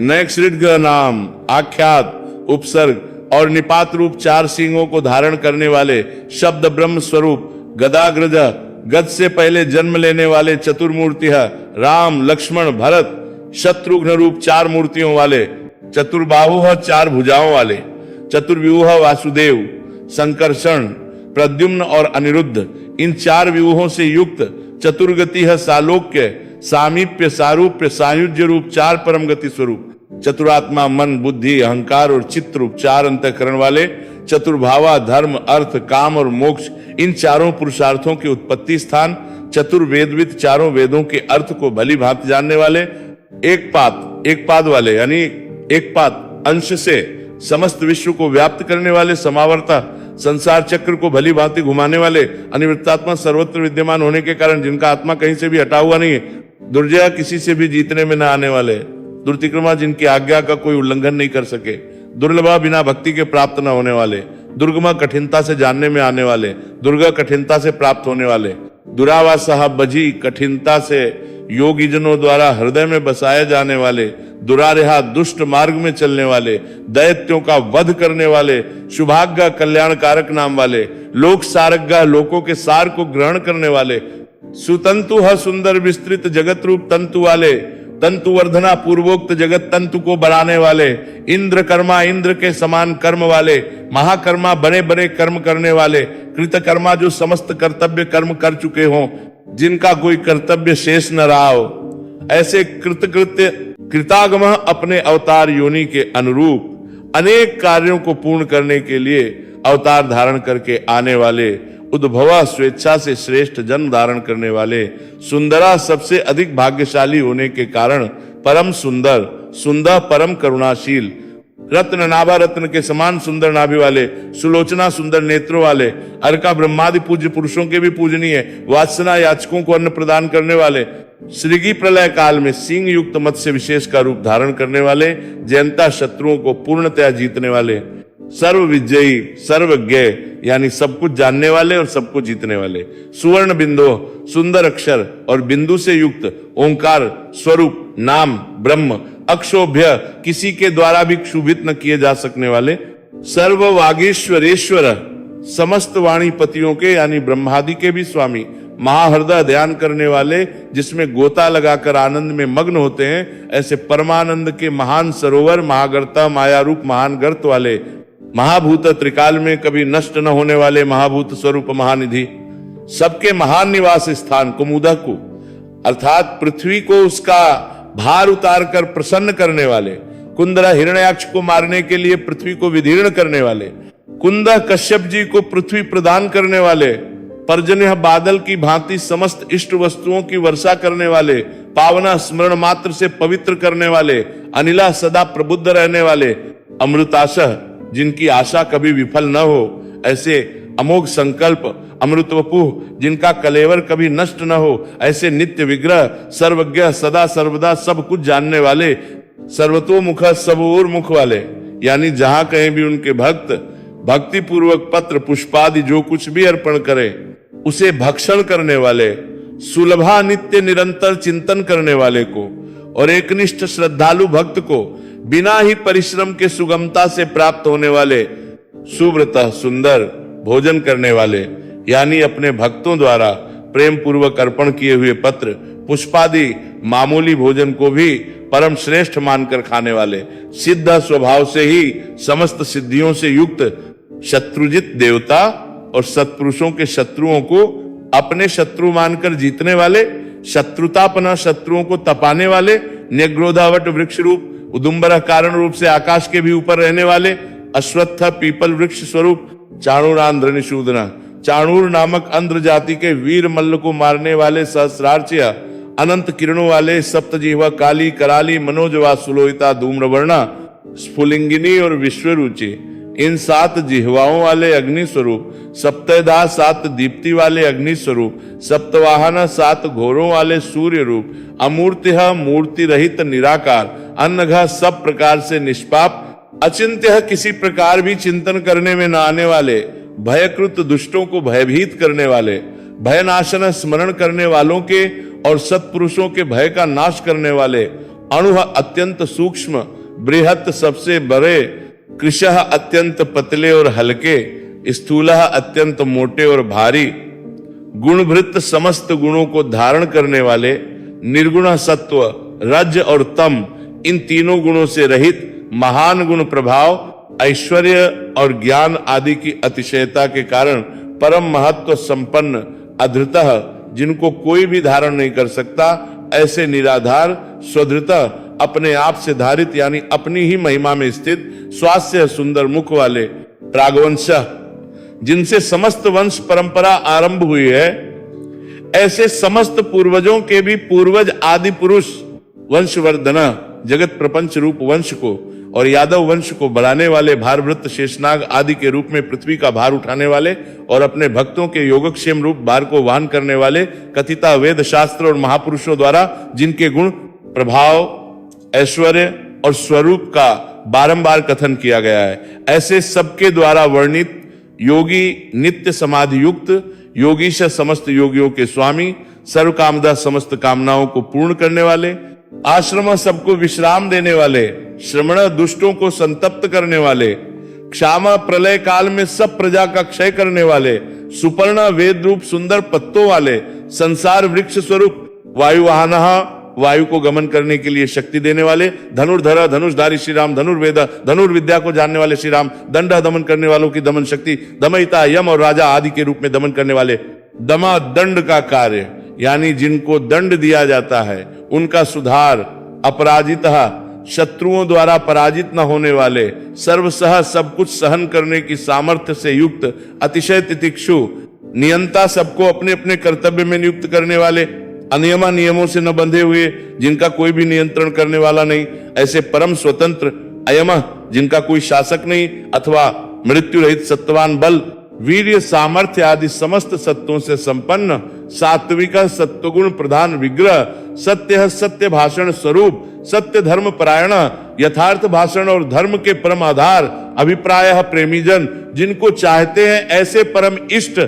नैक्षृग नाम आख्यात उपसर्ग और निपात रूप 4 सिंहों को धारण करने वाले, शब्द ब्रह्म स्वरूप, गदाग्रज गद से पहले जन्म लेने वाले चतुर्मूर्ति है, राम लक्ष्मण भरत शत्रुघ्न रूप 4 मूर्तियों वाले, चतुर्बाहु 4 भुजाओं वाले, चतुर्व्यूह वासुदेव संकर्षण प्रद्युम्न और अनिरुद्ध, इन 4 व्यूहों से युक्त, चतुर्गति है सालोक्य सामीप्य सारूप्य सायुज्य रूप 4 परम गति स्वरूप, चतुरात्मा मन बुद्धि अहंकार और चित्त रूप 4 अंतःकरण वाले, चतुर्भावा धर्म अर्थ काम और मोक्ष, इन 4 पुरुषार्थों के उत्पत्ति स्थान, चतुर्वेदविद 4 वेदों के अर्थ को भली भांति जानने वाले, एक पाद वाले यानी एक पाद अंश से समस्त विश्व को व्याप्त करने वाले, समावर्ता, संसार चक्र को भली भांति घुमाने वाले, अनिवृत्तात्मा, सर्वत्र विद्यमान होने के कारण जिनका आत्मा कहीं से भी हटा हुआ नहीं है, दुर्जय किसी से भी जीतने में न आने वाले, दुर्तिक्रमा जिनकी आज्ञा का कोई उल्लंघन नहीं कर सके, दुर्लभा बिना भक्ति के प्राप्त न होने वाले, दुर्गमा कठिनता से जानने में आने वाले, दुर्गा कठिनता से प्राप्त होने वाले, दुरावासह बजी कठिनता से योगीजनों द्वारा हृदय में बसाए जाने वाले, दुरारेहा दुष्ट मार्ग में चलने वाले, दैत्यों का वध करने वाले, शुभाग्य कल्याणकारक नाम वाले, लोक सारज्ञ लोकों के सार को ग्रहण करने वाले, सुतंतु ह सुंदर विस्तृत जगत रूप तंतु वाले, तंतु वर्धना पूर्वोक्त जगत तंतु को बढ़ाने वाले, इंद्र कर्मा इंद्र के समान कर्म वाले, महाकर्मा बड़े बड़े कर्म करने वाले, कृतकर्मा जो समस्त कर्तव्य कर्म कर चुके हों, जिनका कोई कर्तव्य शेष न रहा हो, ऐसे कृतकृत्य कृतागम अपने अवतार योनि के अनुरूप अनेक कार्यों को पूर्ण करने के लिए अवतार धारण करके आने वाले, उद्भवा स्वेच्छा से श्रेष्ठ जन्म धारण करने वाले, सुंदरा सबसे अधिक भाग्यशाली होने के कारण परम सुंदर, सुंदर परम करुणाशील, रत्न नाभा रत्न के समान सुंदर नाभि वाले, सुलोचना सुंदर नेत्रों वाले, अर्का ब्रह्मादि पूज्य पुरुषों के भी पूजनीय, वात्सना याचकों को अन्न प्रदान करने वाले, श्रीगी प्रलय काल में सिंह युक्त मत्स्य विशेष का रूप धारण करने वाले, जयंता शत्रुओं को पूर्णतया जीतने वाले, सर्व विजयी सर्वज्ञ यानी सब कुछ जानने वाले और सबको जीतने वाले, सुवर्ण बिंदु सुंदर अक्षर और बिंदु से युक्त ओंकार स्वरूप नाम ब्रह्म, अक्षोभ्य किसी के द्वारा भी क्षुभित न किए जा सकने वाले, सर्व वागीश्वरेश्वर समस्त वाणीपतियों के यानी ब्रह्मादि के भी स्वामी, महाहृदय ध्यान करने वाले जिसमें गोता लगाकर आनंद में मग्न होते हैं, ऐसे परमानंद के महान सरोवर, महागर्ता माया रूप महान गर्त वाले, महाभूत त्रिकाल में कभी नष्ट न होने वाले महाभूत स्वरूप महानिधि, सबके महान निवास स्थान कुमुदक को अर्थात पृथ्वी को उसका भार उतार कर प्रसन्न करने वाले, कुंदरा हिरण्याक्ष को मारने के लिए पृथ्वी को विदीर्ण करने वाले, कुंद कश्यप जी को पृथ्वी प्रदान करने वाले, पर्जन्य बादल की भांति समस्त इष्ट वस्तुओं की वर्षा करने वाले, पावना स्मरण मात्र से पवित्र करने वाले, अनिला सदा प्रबुद्ध रहने वाले, अमृताशह जिनकी आशा कभी विफल न हो, ऐसे अमोघ संकल्प, अमृत वपुः जिनका कलेवर कभी नष्ट न हो, ऐसे नित्य विग्रह, सर्वज्ञ सदा सर्वदा सब कुछ जानने वाले, सर्वतोमुख सब ओर मुख वाले, यानी जहां कहीं भी उनके भक्त भक्ति पूर्वक पत्र पुष्पादि जो कुछ भी अर्पण करे उसे भक्षण करने वाले, सुलभा नित्य निरंतर चिंतन करने वाले को और एकनिष्ठ श्रद्धालु भक्त को बिना ही परिश्रम के सुगमता से प्राप्त होने वाले, सुव्रत सुंदर भोजन करने वाले, यानी अपने भक्तों द्वारा प्रेम पूर्वक अर्पण किए हुए पत्र पुष्पादि मामूली भोजन को भी परम श्रेष्ठ मानकर खाने वाले, सिद्ध स्वभाव से ही समस्त सिद्धियों से युक्त शत्रुजित देवता और सत्पुरुषों के शत्रुओं को अपने शत्रु मानकर जीतने वाले, शत्रुतापना शत्रुओं को तपाने वाले, न्यग्रोधावट वृक्ष रूप उदुम्बर कारण रूप से आकाश के भी ऊपर रहने वाले, अश्वत्थ पीपल वृक्ष स्वरूप चाणूरांध्र निशूदना, चाणूर नामक अंध्र जाति के वीर मल्ल को मारने वाले सहस्रार्चिया, अनंत किरणों वाले सप्तजीवा काली कराली मनोजवा सुलोहिता धूम्रवर्णा स्फुलिंगिनी और विश्वरुचि, इन 7 जिह्वाओं वाले अग्नि स्वरूप, सप्तधा 7 दीप्ति वाले अग्नि स्वरूप, सप्तवाहन 7 घोरों वाले सूर्य रूप, अमूर्तिः मूर्ति रहित निराकार, अन्नघ सब प्रकार से निष्पाप, अचिंत्य किसी प्रकार भी चिंतन करने में न आने वाले, भयकृत दुष्टों को भयभीत करने वाले, भयनाशन स्मरण करने वालों के और सत्पुरुषों के भय का नाश करने वाले, अणुः अत्यंत सूक्ष्म, बृहत सबसे बड़े, कृशः अत्यंत पतले और हल्के, स्थूलः अत्यंत मोटे और भारी, गुणभृत समस्त गुणों को धारण करने वाले, निर्गुण सत्व रज और तम इन तीनों गुणों से रहित, महान गुण प्रभाव, ऐश्वर्य और ज्ञान आदि की अतिशयता के कारण परम महत्व संपन्न, अधृतः जिनको कोई भी धारण नहीं कर सकता, ऐसे निराधार, स्वधृतः अपने आप से धारित यानी अपनी ही महिमा में स्थित, स्वास्थ्य सुंदर मुख वाले, प्रागवंश जिनसे समस्त वंश परंपरा आरंभ हुई है, ऐसे समस्त पूर्वजों के भी पूर्वज आदि पुरुष वंशवर्धन जगत प्रपंच रूप वंश को और यादव वंश को बढ़ाने वाले भारवृत शेषनाग आदि के रूप में पृथ्वी का भार उठाने वाले और अपने भक्तों के योगक्षेम रूप भार को वहन करने वाले कथिता वेद शास्त्र और महापुरुषों द्वारा जिनके गुण, प्रभाव, ऐश्वर्य और स्वरूप का बारंबार कथन किया गया है, ऐसे सबके द्वारा वर्णित योगी नित्य समाधि युक्त, योगीश समस्त योगियों के स्वामी, सर्व कामदा समस्त कामनाओं को पूर्ण करने वाले, आश्रम सबको विश्राम देने वाले, श्रमण दुष्टों को संतप्त करने वाले, क्षामा प्रलय काल में सब प्रजा का क्षय करने वाले, सुपर्ण वेद रूप सुंदर पत्तों वाले, संसार वृक्ष स्वरूप वायुवाहनः वायु को गमन करने के लिए शक्ति देने वाले, धनुर्धर धनुषधारी श्री राम, धनुर्वेद धनुर्विद्या को जानने वाले श्री राम, दंड दमन करने वालों की दमन शक्ति, दमयिता यम और राजा आदि के रूप में दमन करने वाले, दमा दंड का कार्य यानी जिनको दंड दिया जाता है उनका सुधार, अपराजितः शत्रुओं द्वारा पराजित न होने वाले, सर्वसह सब कुछ सहन करने की सामर्थ्य से युक्त, अतिशय तितिक्षु, नियंता सबको अपने अपने कर्तव्य में नियुक्त करने वाले, अनियमा नियमों से न बंधे हुए जिनका कोई भी नियंत्रण करने वाला नहीं, ऐसे परम स्वतंत्र, अयम जिनका कोई शासक नहीं अथवा मृत्यु रहित सत्वान बल, वीर्य, सामर्थ्य आदि समस्त सत्वों से संपन्न, सात्विक सत्वगुण प्रधान विग्रह, सत्य सत्य भाषण स्वरूप, सत्य धर्म परायण, यथार्थ भाषण और धर्म के परम आधार, अभिप्राय प्रेमीजन, जिनको चाहते हैं ऐसे परम इष्ट,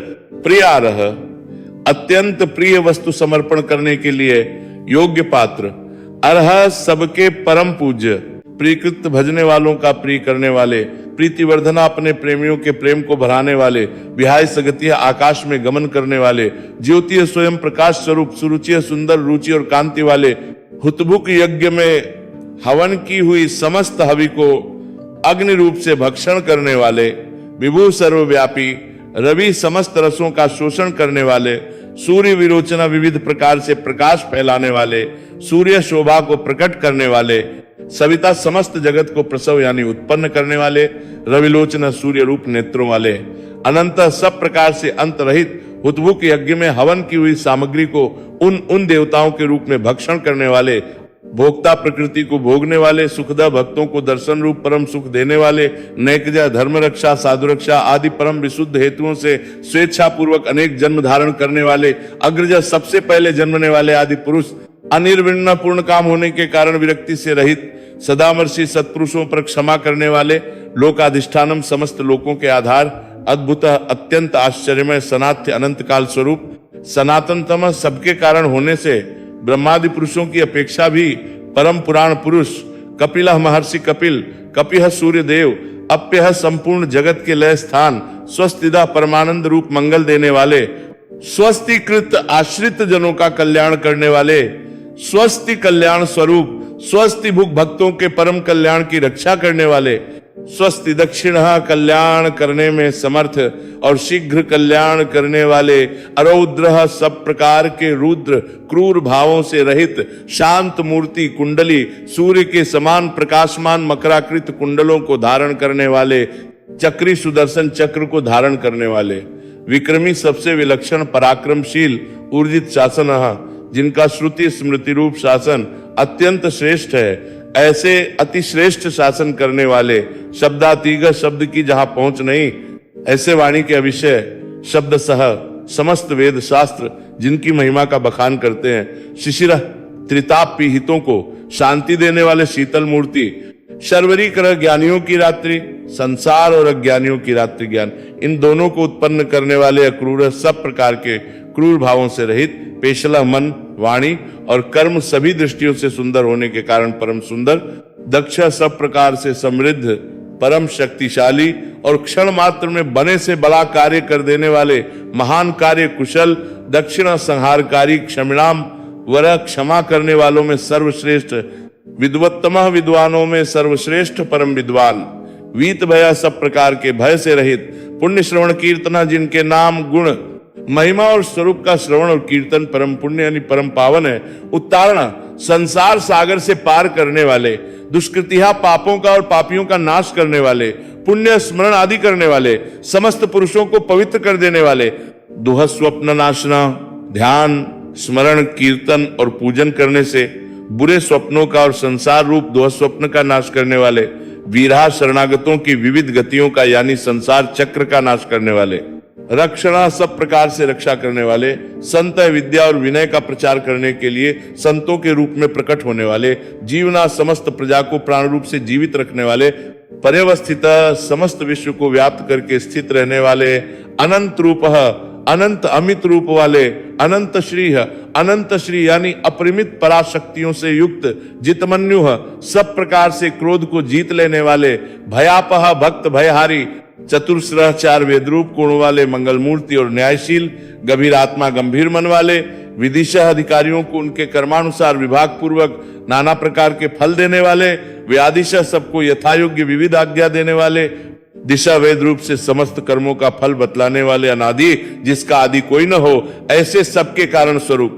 प्रियारह अत्यंत प्रिय वस्तु समर्पण करने के लिए योग्य पात्र, अर्ह सबके परम पूज्य, प्रीकृत भजने वालों का प्रिय करने वाले, प्रीतिवर्धना अपने प्रेमियों के प्रेम को बढ़ाने वाले, विहाय सगतिय आकाश में गमन करने वाले, ज्योतिय स्वयं प्रकाश स्वरूप, सुरुचिय सुंदर रुचि और कांति वाले, हुतभुक यज्ञ में हवन की हुई समस्त हवि को अग्नि रूप से भक्षण करने वाले, विभु सर्वव्यापी, रवि समस्त रसों का शोषण करने वाले, सूर्य विरोचना विविध प्रकार से प्रकाश फैलाने वाले, सूर्य शोभा को प्रकट करने वाले, सविता समस्त जगत को प्रसव यानी उत्पन्न करने वाले, रविलोचना सूर्य रूप नेत्रों वाले, अनंत सब प्रकार से अंत रहित, हुतभुक यज्ञ में हवन की हुई सामग्री को उन देवताओं के रूप में भक्षण करने वाले, भोक्ता प्रकृति को भोगने वाले, सुखदा भक्तों को दर्शन रूप परम सुख देने वाले, नैकजा धर्म रक्षा साधु रक्षा आदि परम विशुद्ध हेतुओं से स्वेच्छा पूर्वक अनेक जन्म धारण करने वाले, अग्रजा सबसे पहले जन्मने वाले आदि पुरुष, अनिर्विण्ण पूर्ण काम होने के कारण विरक्ति से रहित, सदामर्षी सत्पुरुषों पर क्षमा करने वाले, लोकाधिष्ठानम समस्त लोकों के आधार, अद्भुत अत्यंत आश्चर्यमय सनाथ्य अनंत काल स्वरूप, सनातनतम सबके कारण होने से ब्रह्मादि पुरुषों की अपेक्षा भी परम पुराण पुरुष, कपिलः महर्षि कपिल, कपिह सूर्य देव, अप्यह संपूर्ण जगत के लय स्थान, स्वस्तिदा परमानंद रूप मंगल देने वाले, स्वस्तिकृत आश्रित जनों का कल्याण करने वाले, स्वस्ति कल्याण स्वरूप, स्वस्ति भुक भक्तों के परम कल्याण की रक्षा करने वाले, स्वस्ति दक्षिण कल्याण करने में समर्थ और शीघ्र कल्याण करने वाले, अरौद्र सब प्रकार के रुद्र क्रूर भावों से रहित, शांत मूर्ति कुंडली, सूर्य के समान प्रकाशमान मकराकृत कुंडलों को धारण करने वाले, चक्री सुदर्शन चक्र को धारण करने वाले, विक्रमी सबसे विलक्षण पराक्रमशील ऊर्जित शासन, जिनका श्रुति स्मृति रूप शासन अत्यंत श्रेष्ठ है, ऐसे अति श्रेष्ठ शासन करने वाले, शब्दातीग शब्द की जहां पहुंच नहीं, ऐसे वाणी के अविषय शब्द सह समस्त वेद शास्त्र जिनकी महिमा का बखान करते हैं, शिशिर त्रिताप पीहितों को शांति देने वाले शीतल मूर्ति, शर्वरी कर ज्ञानियों की रात्रि, संसार और अज्ञानियों की रात्रि ज्ञान, इन दोनों को उत्पन्न करने वाले अक्रूर सब प्रकार के क्रूर भावों से रहित, पेशला मन वाणी और कर्म सभी दृष्टियों से सुंदर होने के कारण परम सुंदर, दक्ष सब प्रकार से समृद्ध, परम शक्तिशाली और क्षण मात्र में बने से बड़ा कार्य कर देने वाले, महान कार्य कुशल, दक्षिणा संहारकारी, क्षमिणाम वर क्षमा करने वालों में सर्वश्रेष्ठ, विद्वत्तम विद्वानों में सर्वश्रेष्ठ परम विद्वान, वीत भय सब प्रकार के भय से रहित, पुण्य श्रवण कीर्तना जिनके नाम गुण महिमा और स्वरूप का श्रवण और कीर्तन परम पुण्य यानी परम पावन है, उत्तारण संसार सागर से पार करने वाले, दुष्कृतिहा पापों का और पापियों का नाश करने वाले, पुण्य स्मरण आदि करने वाले, समस्त पुरुषों को पवित्र कर देने वाले, दुह स्वप्न नाशना, ध्यान स्मरण कीर्तन और पूजन करने से बुरे स्वप्नों का और संसार रूप दुह स्वप्न का नाश करने वाले, वीरा शरणागतों की विविध गतियों का यानी संसार चक्र का नाश करने वाले, रक्षणा सब प्रकार से रक्षा करने वाले, संत विद्या और विनय का प्रचार करने के लिए संतों के रूप में प्रकट होने वाले, जीवना समस्त प्रजा को प्राण रूप से जीवित रखने वाले, पर्यवस्थित समस्त विश्व को व्याप्त करके स्थित रहने वाले, अनंत रूप अनंत अमित रूप वाले, अनंत श्री यानी अपरिमित पराशक्तियों से युक्त, जितमन्यु सब प्रकार से क्रोध को जीत लेने वाले, भयापह भक्त भयहारी, चतुर्श्रह चार वेद रूप गुण वाले, मंगल मूर्ति और न्यायशील, गंभीर आत्मा गंभीर मन वाले, विदिशा अधिकारियों को उनके कर्मानुसार विभाग पूर्वक नाना प्रकार के फल देने वाले, व्यादिशा सबको यथायोग्य विविध आज्ञा देने वाले, दिशा वेद रूप से समस्त कर्मों का फल बतलाने वाले, अनादि जिसका आदि कोई न हो, ऐसे सबके कारण स्वरूप,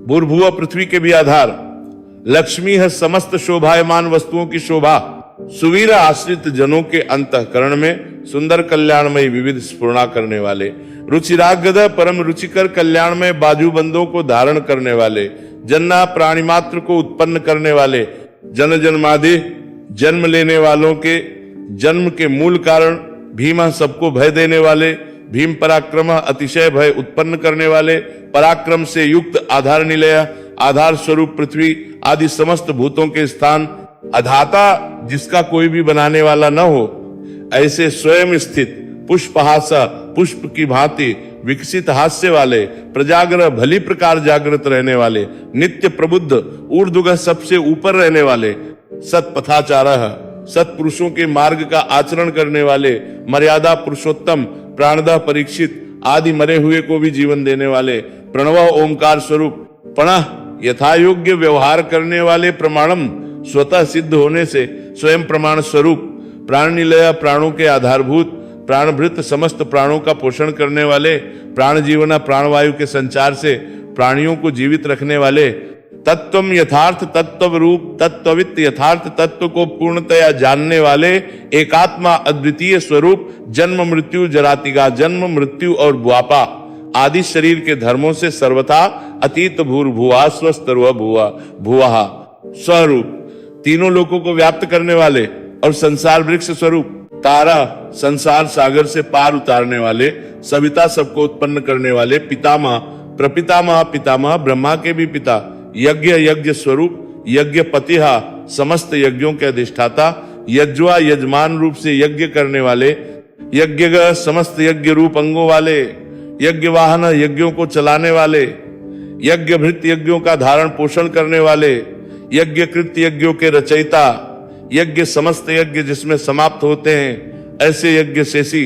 भूर्भुव पृथ्वी के भी आधार, लक्ष्मी है समस्त शोभायमान वस्तुओं की शोभा, सुवीर आश्रित जनों के अंतःकरण में सुंदर कल्याणमय विविध स्फुरणा करने वाले, रुचिरागद परम रुचिकर कल्याणमय बाजूबंदों को धारण करने वाले, जन्ना प्राणी मात्र को उत्पन्न करने वाले, जन जन्मादि जन्म लेने वालों के जन्म के मूल कारण, भीमा सबको भय देने वाले, भीम पराक्रम अतिशय भय उत्पन्न करने वाले, पराक्रम से युक्त आधार निलय, आधार स्वरूप पृथ्वी आदि समस्त भूतों के स्थान, अधाता जिसका कोई भी बनाने वाला न हो, ऐसे स्वयं स्थित, पुष्पहासा पुष्प की भांति विकसित हास्य वाले, प्रजाग्रह भली प्रकार जागृत रहने वाले, नित्य प्रबुद्ध ऊर्ध्वगः सबसे ऊपर रहने वाले, सत्पथाचारः सत्पुरुषों के मार्ग का आचरण करने वाले, मर्यादा पुरुषोत्तम प्राणदा परीक्षित आदि मरे हुए को भी जीवन देने वाले, प्रणव ओंकार स्वरूप, पणः यथायोग्य व्यवहार करने वाले, प्रमाणम स्वतः सिद्ध होने से स्वयं प्रमाण स्वरूप, प्राणनिलय प्राणों के आधारभूत, प्राणभृत समस्त प्राणों का पोषण करने वाले, प्राण जीवना प्राणवायु के संचार से प्राणियों को जीवित रखने वाले, तत्वम यथार्थ तत्व रूप तत्वित यथार्थ तत्व को पूर्णतया जानने वाले, एकात्मा अद्वितीय स्वरूप, जन्म मृत्यु जरातिगा, जन्म मृत्यु और बुआपा आदि शरीर के धर्मों से सर्वथा अतीत भूर्भुवा स्वस्तर्व भुवा भुवा स्वरूप, तीनों लोकों को व्याप्त करने वाले और संसार वृक्ष स्वरूप, तारा संसार सागर से पार उतारने वाले, सविता सबको उत्पन्न करने वाले, पितामह प्रपितामह पितामह ब्रह्मा के भी पिता, यज्ञ यज्ञ स्वरूप, यज्ञ पतिहा समस्त यज्ञों के अधिष्ठाता, यज्वा यजमान रूप से यज्ञ करने वाले, यज्ञ समस्त यज्ञ रूप अंगों वाले, यज्ञ वाहन यज्ञों को चलाने वाले, यज्ञ भृत यज्ञों का धारण पोषण करने वाले, यज्ञ कृत यज्ञों के रचयिता, यज्ञ समस्त यज्ञ जिसमें समाप्त होते हैं ऐसे यज्ञ शेषी,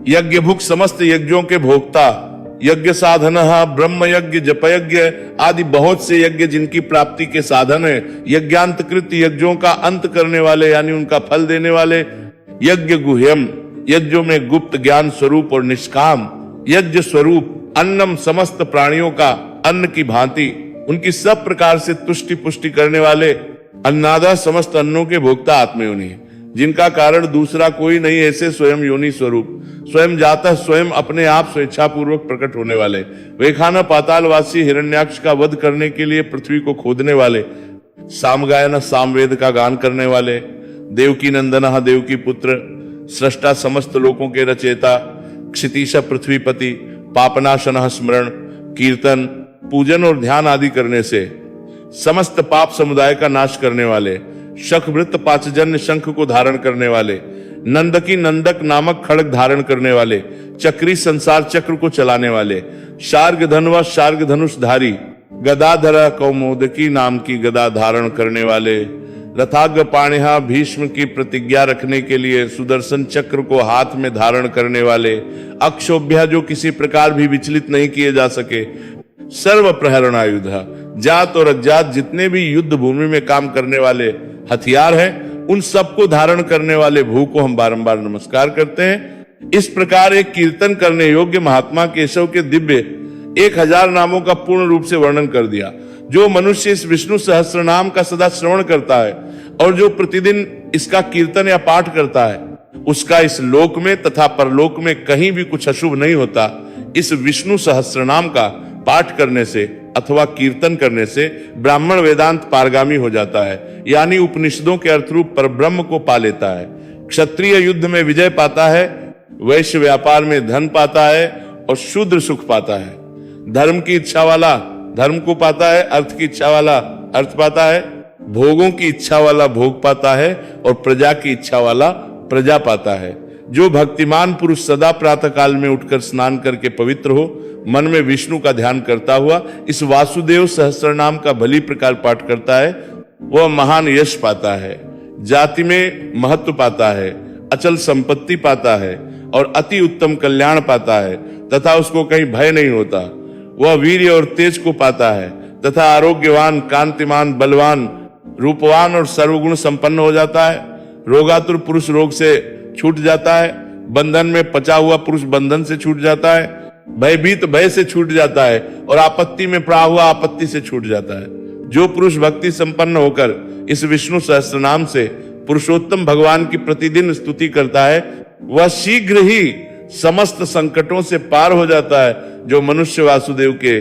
यज्ञ भुक समस्त यज्ञों के भोक्ता, यज्ञ साधन ब्रह्म यज्ञ जप यज्ञ आदि बहुत से यज्ञ जिनकी प्राप्ति के साधन है, यज्ञांत कृत यज्ञों का अंत करने वाले यानी उनका फल देने वाले, यज्ञ गुह्यम यज्ञों में गुप्त ज्ञान स्वरूप और निष्काम, यज्ञ स्वरूप अन्नम समस्त प्राणियों का अन्न की भांति उनकी सब प्रकार से तुष्टि पुष्टि करने वाले, अन्नादा समस्त अन्नों के भोक्ता आत्मयोनि, जिनका कारण दूसरा कोई नहीं, ऐसे स्वयं योनि स्वरूप, स्वयं जाता स्वयं अपने आप स्वेच्छा पूर्वक प्रकट होने वाले, वेखाना पातालवासी हिरण्याक्ष का वध करने के लिए पृथ्वी को खोदने वाले, सामगायन सामवेद का गान करने वाले, देवकी नंदन देवकी पुत्र, सृष्टा समस्त लोकों के रचयिता, क्षितिश पृथ्वीपति, पापनाशन स्मरण कीर्तन पूजन और ध्यान आदि करने से समस्त पाप समुदाय का नाश करने वाले, शखवृत्त पांचजन्य शंख को धारण करने वाले, नंदकी नंदक नामक खड़ग धारण करने वाले, चक्री संसार चक्र को चलाने वाले, शार्ग धनुष शार्ग धनुषधारी, गदाधर कौमोदकी नाम की गदा धारण करने वाले, रथाग्र पाणिहा भीष्म की प्रतिज्ञा रखने के लिए सुदर्शन चक्र को हाथ में धारण करने वाले, अक्षोभ्य जो किसी प्रकार भी विचलित नहीं किए जा सके, सर्व प्रहरणायुध जात और अज्ञात जितने भी युद्ध भूमि में काम करने वाले हथियार हैं उन सबको धारण करने वाले भू को हम बारंबार नमस्कार करते हैं। इस प्रकार एक कीर्तन करने योग्य महात्मा केशव के दिव्य 1000 नामों का पूर्ण रूप से वर्णन कर दिया। जो मनुष्य इस विष्णु सहस्त्र नाम का सदा श्रवण करता है और जो प्रतिदिन इसका कीर्तन या पाठ करता है उसका इस लोक में तथा परलोक में कहीं भी कुछ अशुभ नहीं होता। इस विष्णु सहस्त्र नाम का पाठ करने से अथवा कीर्तन करने से ब्राह्मण वेदांत पारगामी हो जाता है, यानी उपनिषदों के अर्थ रूप पर ब्रह्म को पा लेता है। क्षत्रिय युद्ध में विजय पाता है, वैश्य व्यापार में धन पाता है और शूद्र सुख पाता है। धर्म की इच्छा वाला धर्म को पाता है, अर्थ की इच्छा वाला अर्थ पाता है, भोगों की इच्छा वाला भोग पाता है और प्रजा की इच्छा वाला प्रजा पाता है। जो भक्तिमान पुरुष सदा प्रातः काल में उठकर स्नान करके पवित्र हो, मन में विष्णु का ध्यान करता हुआ इस वासुदेव सहस्त्रनाम का भली प्रकार पाठ करता है, वह महान यश पाता है, जाति में महत्व पाता है, अचल संपत्ति पाता है और अति उत्तम कल्याण पाता है तथा उसको कहीं भय नहीं होता। वह वीर्य और तेज को पाता है तथा आरोग्यवान, कांतिमान, बलवान, रूपवान और सर्वगुण संपन्न हो जाता है। रोगातुर पुरुष रोग से छूट जाता है, बंधन में पचा हुआ पुरुष बंधन से छूट जाता है, भयभीत भय से छूट जाता है और आपत्ति में पड़ा हुआ आपत्ति से छूट जाता है। जो पुरुष भक्ति संपन्न होकर इस विष्णु सहस्त्रनाम से पुरुषोत्तम भगवान की प्रतिदिन स्तुति करता है, वह शीघ्र ही समस्त संकटों से पार हो जाता है। जो मनुष्य वासुदेव के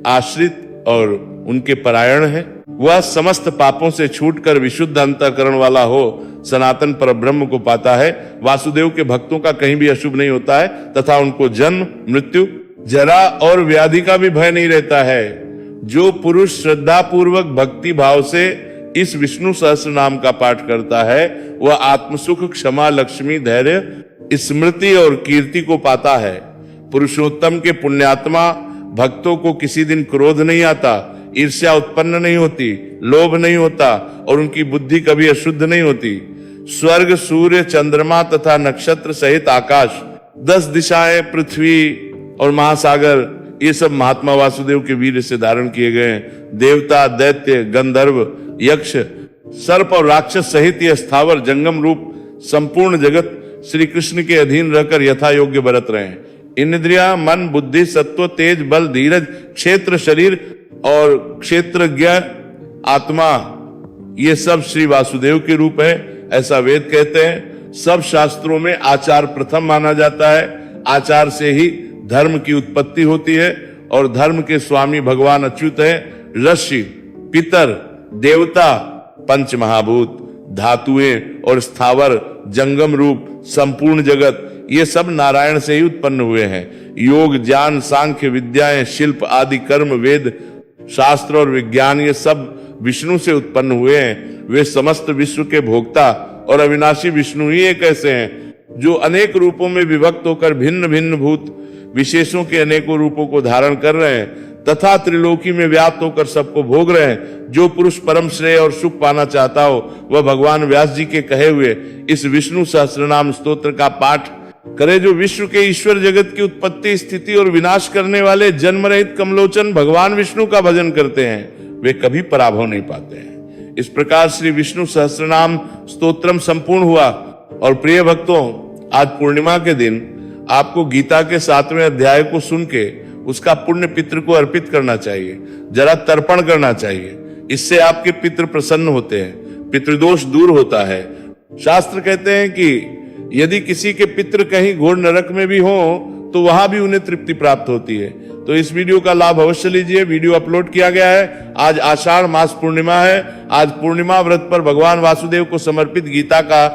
आश्रित और उनके परायण है, वह समस्त पापों से छूटकर विशुद्ध अंतःकरण वाला हो सनातन परब्रह्म को पाता है। वासुदेव के भक्तों का कहीं भी अशुभ नहीं होता है तथा उनको जन्म, मृत्यु, जरा और व्याधि का भी भय नहीं रहता है। जो पुरुष श्रद्धा पूर्वक भक्ति भाव से इस विष्णु सहस्त्र नाम का पाठ करता है, वह आत्मसुख, क्षमा, लक्ष्मी, धैर्य, स्मृति और कीर्ति को पाता है। पुरुषोत्तम के पुण्यात्मा भक्तों को किसी दिन क्रोध नहीं आता, ईर्ष्या उत्पन्न नहीं होती, लोभ नहीं होता और उनकी बुद्धि कभी अशुद्ध नहीं होती। स्वर्ग, सूर्य, चंद्रमा तथा नक्षत्र सहित आकाश, 10 दिशाएं, पृथ्वी और महासागर, ये सब महात्मा वासुदेव के वीर से धारण किए गए हैं। देवता, दैत्य, गंधर्व, यक्ष, सर्प और राक्षस सहित ये स्थावर जंगम रूप संपूर्ण जगत श्री कृष्ण के अधीन रहकर यथा योग्य बरत रहे हैं। इंद्रिया, मन, बुद्धि, सत्व, तेज, बल, धीरज, क्षेत्र, शरीर और क्षेत्रज्ञ आत्मा, ये सब श्री वासुदेव के रूप है, ऐसा वेद कहते हैं। सब शास्त्रों में आचार प्रथम माना जाता है। आचार से ही धर्म की उत्पत्ति होती है और धर्म के स्वामी भगवान अच्युत है। ऋषि, पितर, देवता, पंच महाभूत, धातुएं और स्थावर जंगम रूप संपूर्ण जगत, ये सब नारायण से ही उत्पन्न हुए हैं। योग, ज्ञान, सांख्य, विद्याएं, शिल्प आदि कर्म, वेद, शास्त्र और विज्ञान, ये सब विष्णु से उत्पन्न हुए हैं। वे समस्त विश्व के भोक्ता और अविनाशी विष्णु ही एक ऐसे हैं जो अनेक रूपों में विभक्त होकर भिन्न भिन्न भूत विशेषों के अनेकों रूपों को धारण कर रहे हैं तथा त्रिलोकी में व्याप्त होकर सबको भोग रहे हैं। जो पुरुष परम श्रेय और सुख पाना चाहता हो, वह भगवान व्यास जी के कहे हुए इस विष्णु सहस्त्रनाम स्तोत्र का पाठ करे। जो विश्व के ईश्वर, जगत की उत्पत्ति, स्थिति और विनाश करने वाले जन्म रहित कमलोचन भगवान विष्णु का भजन करते हैं, वे कभी पराभव नहीं पाते हैं। इस प्रकार श्री विष्णु सहस्त्रनाम स्तोत्रम संपूर्ण हुआ। और प्रिय भक्तों, आज पूर्णिमा के दिन आपको गीता के 7वें अध्याय को सुन के उसका पुण्य पितृ को अर्पित करना चाहिए, जरा तर्पण करना चाहिए। इससे आपके पितृ प्रसन्न होते हैं, पितृदोष दूर होता है। शास्त्र कहते हैं कि यदि किसी के पितृ कहीं घोर नरक में भी हो तो वहां भी उन्हें तृप्ति प्राप्त होती है। तो इस वीडियो का लाभ अवश्य लीजिए। वीडियो अपलोड किया गया है। आज आषाढ़ मास पूर्णिमा है। आज पूर्णिमा व्रत पर भगवान वासुदेव को समर्पित गीता का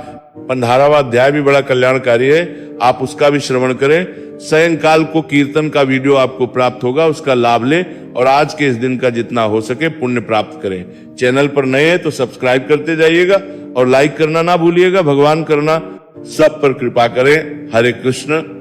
15वां अध्याय भी बड़ा कल्याणकारी है, आप उसका भी श्रवण करें। सायंकाल को कीर्तन का वीडियो आपको प्राप्त होगा, उसका लाभ लें और आज के इस दिन का जितना हो सके पुण्य प्राप्त करें। चैनल पर नए हैं तो सब्सक्राइब करते जाइएगा और लाइक करना ना भूलिएगा। भगवान करना सब पर कृपा करें। हरे कृष्ण।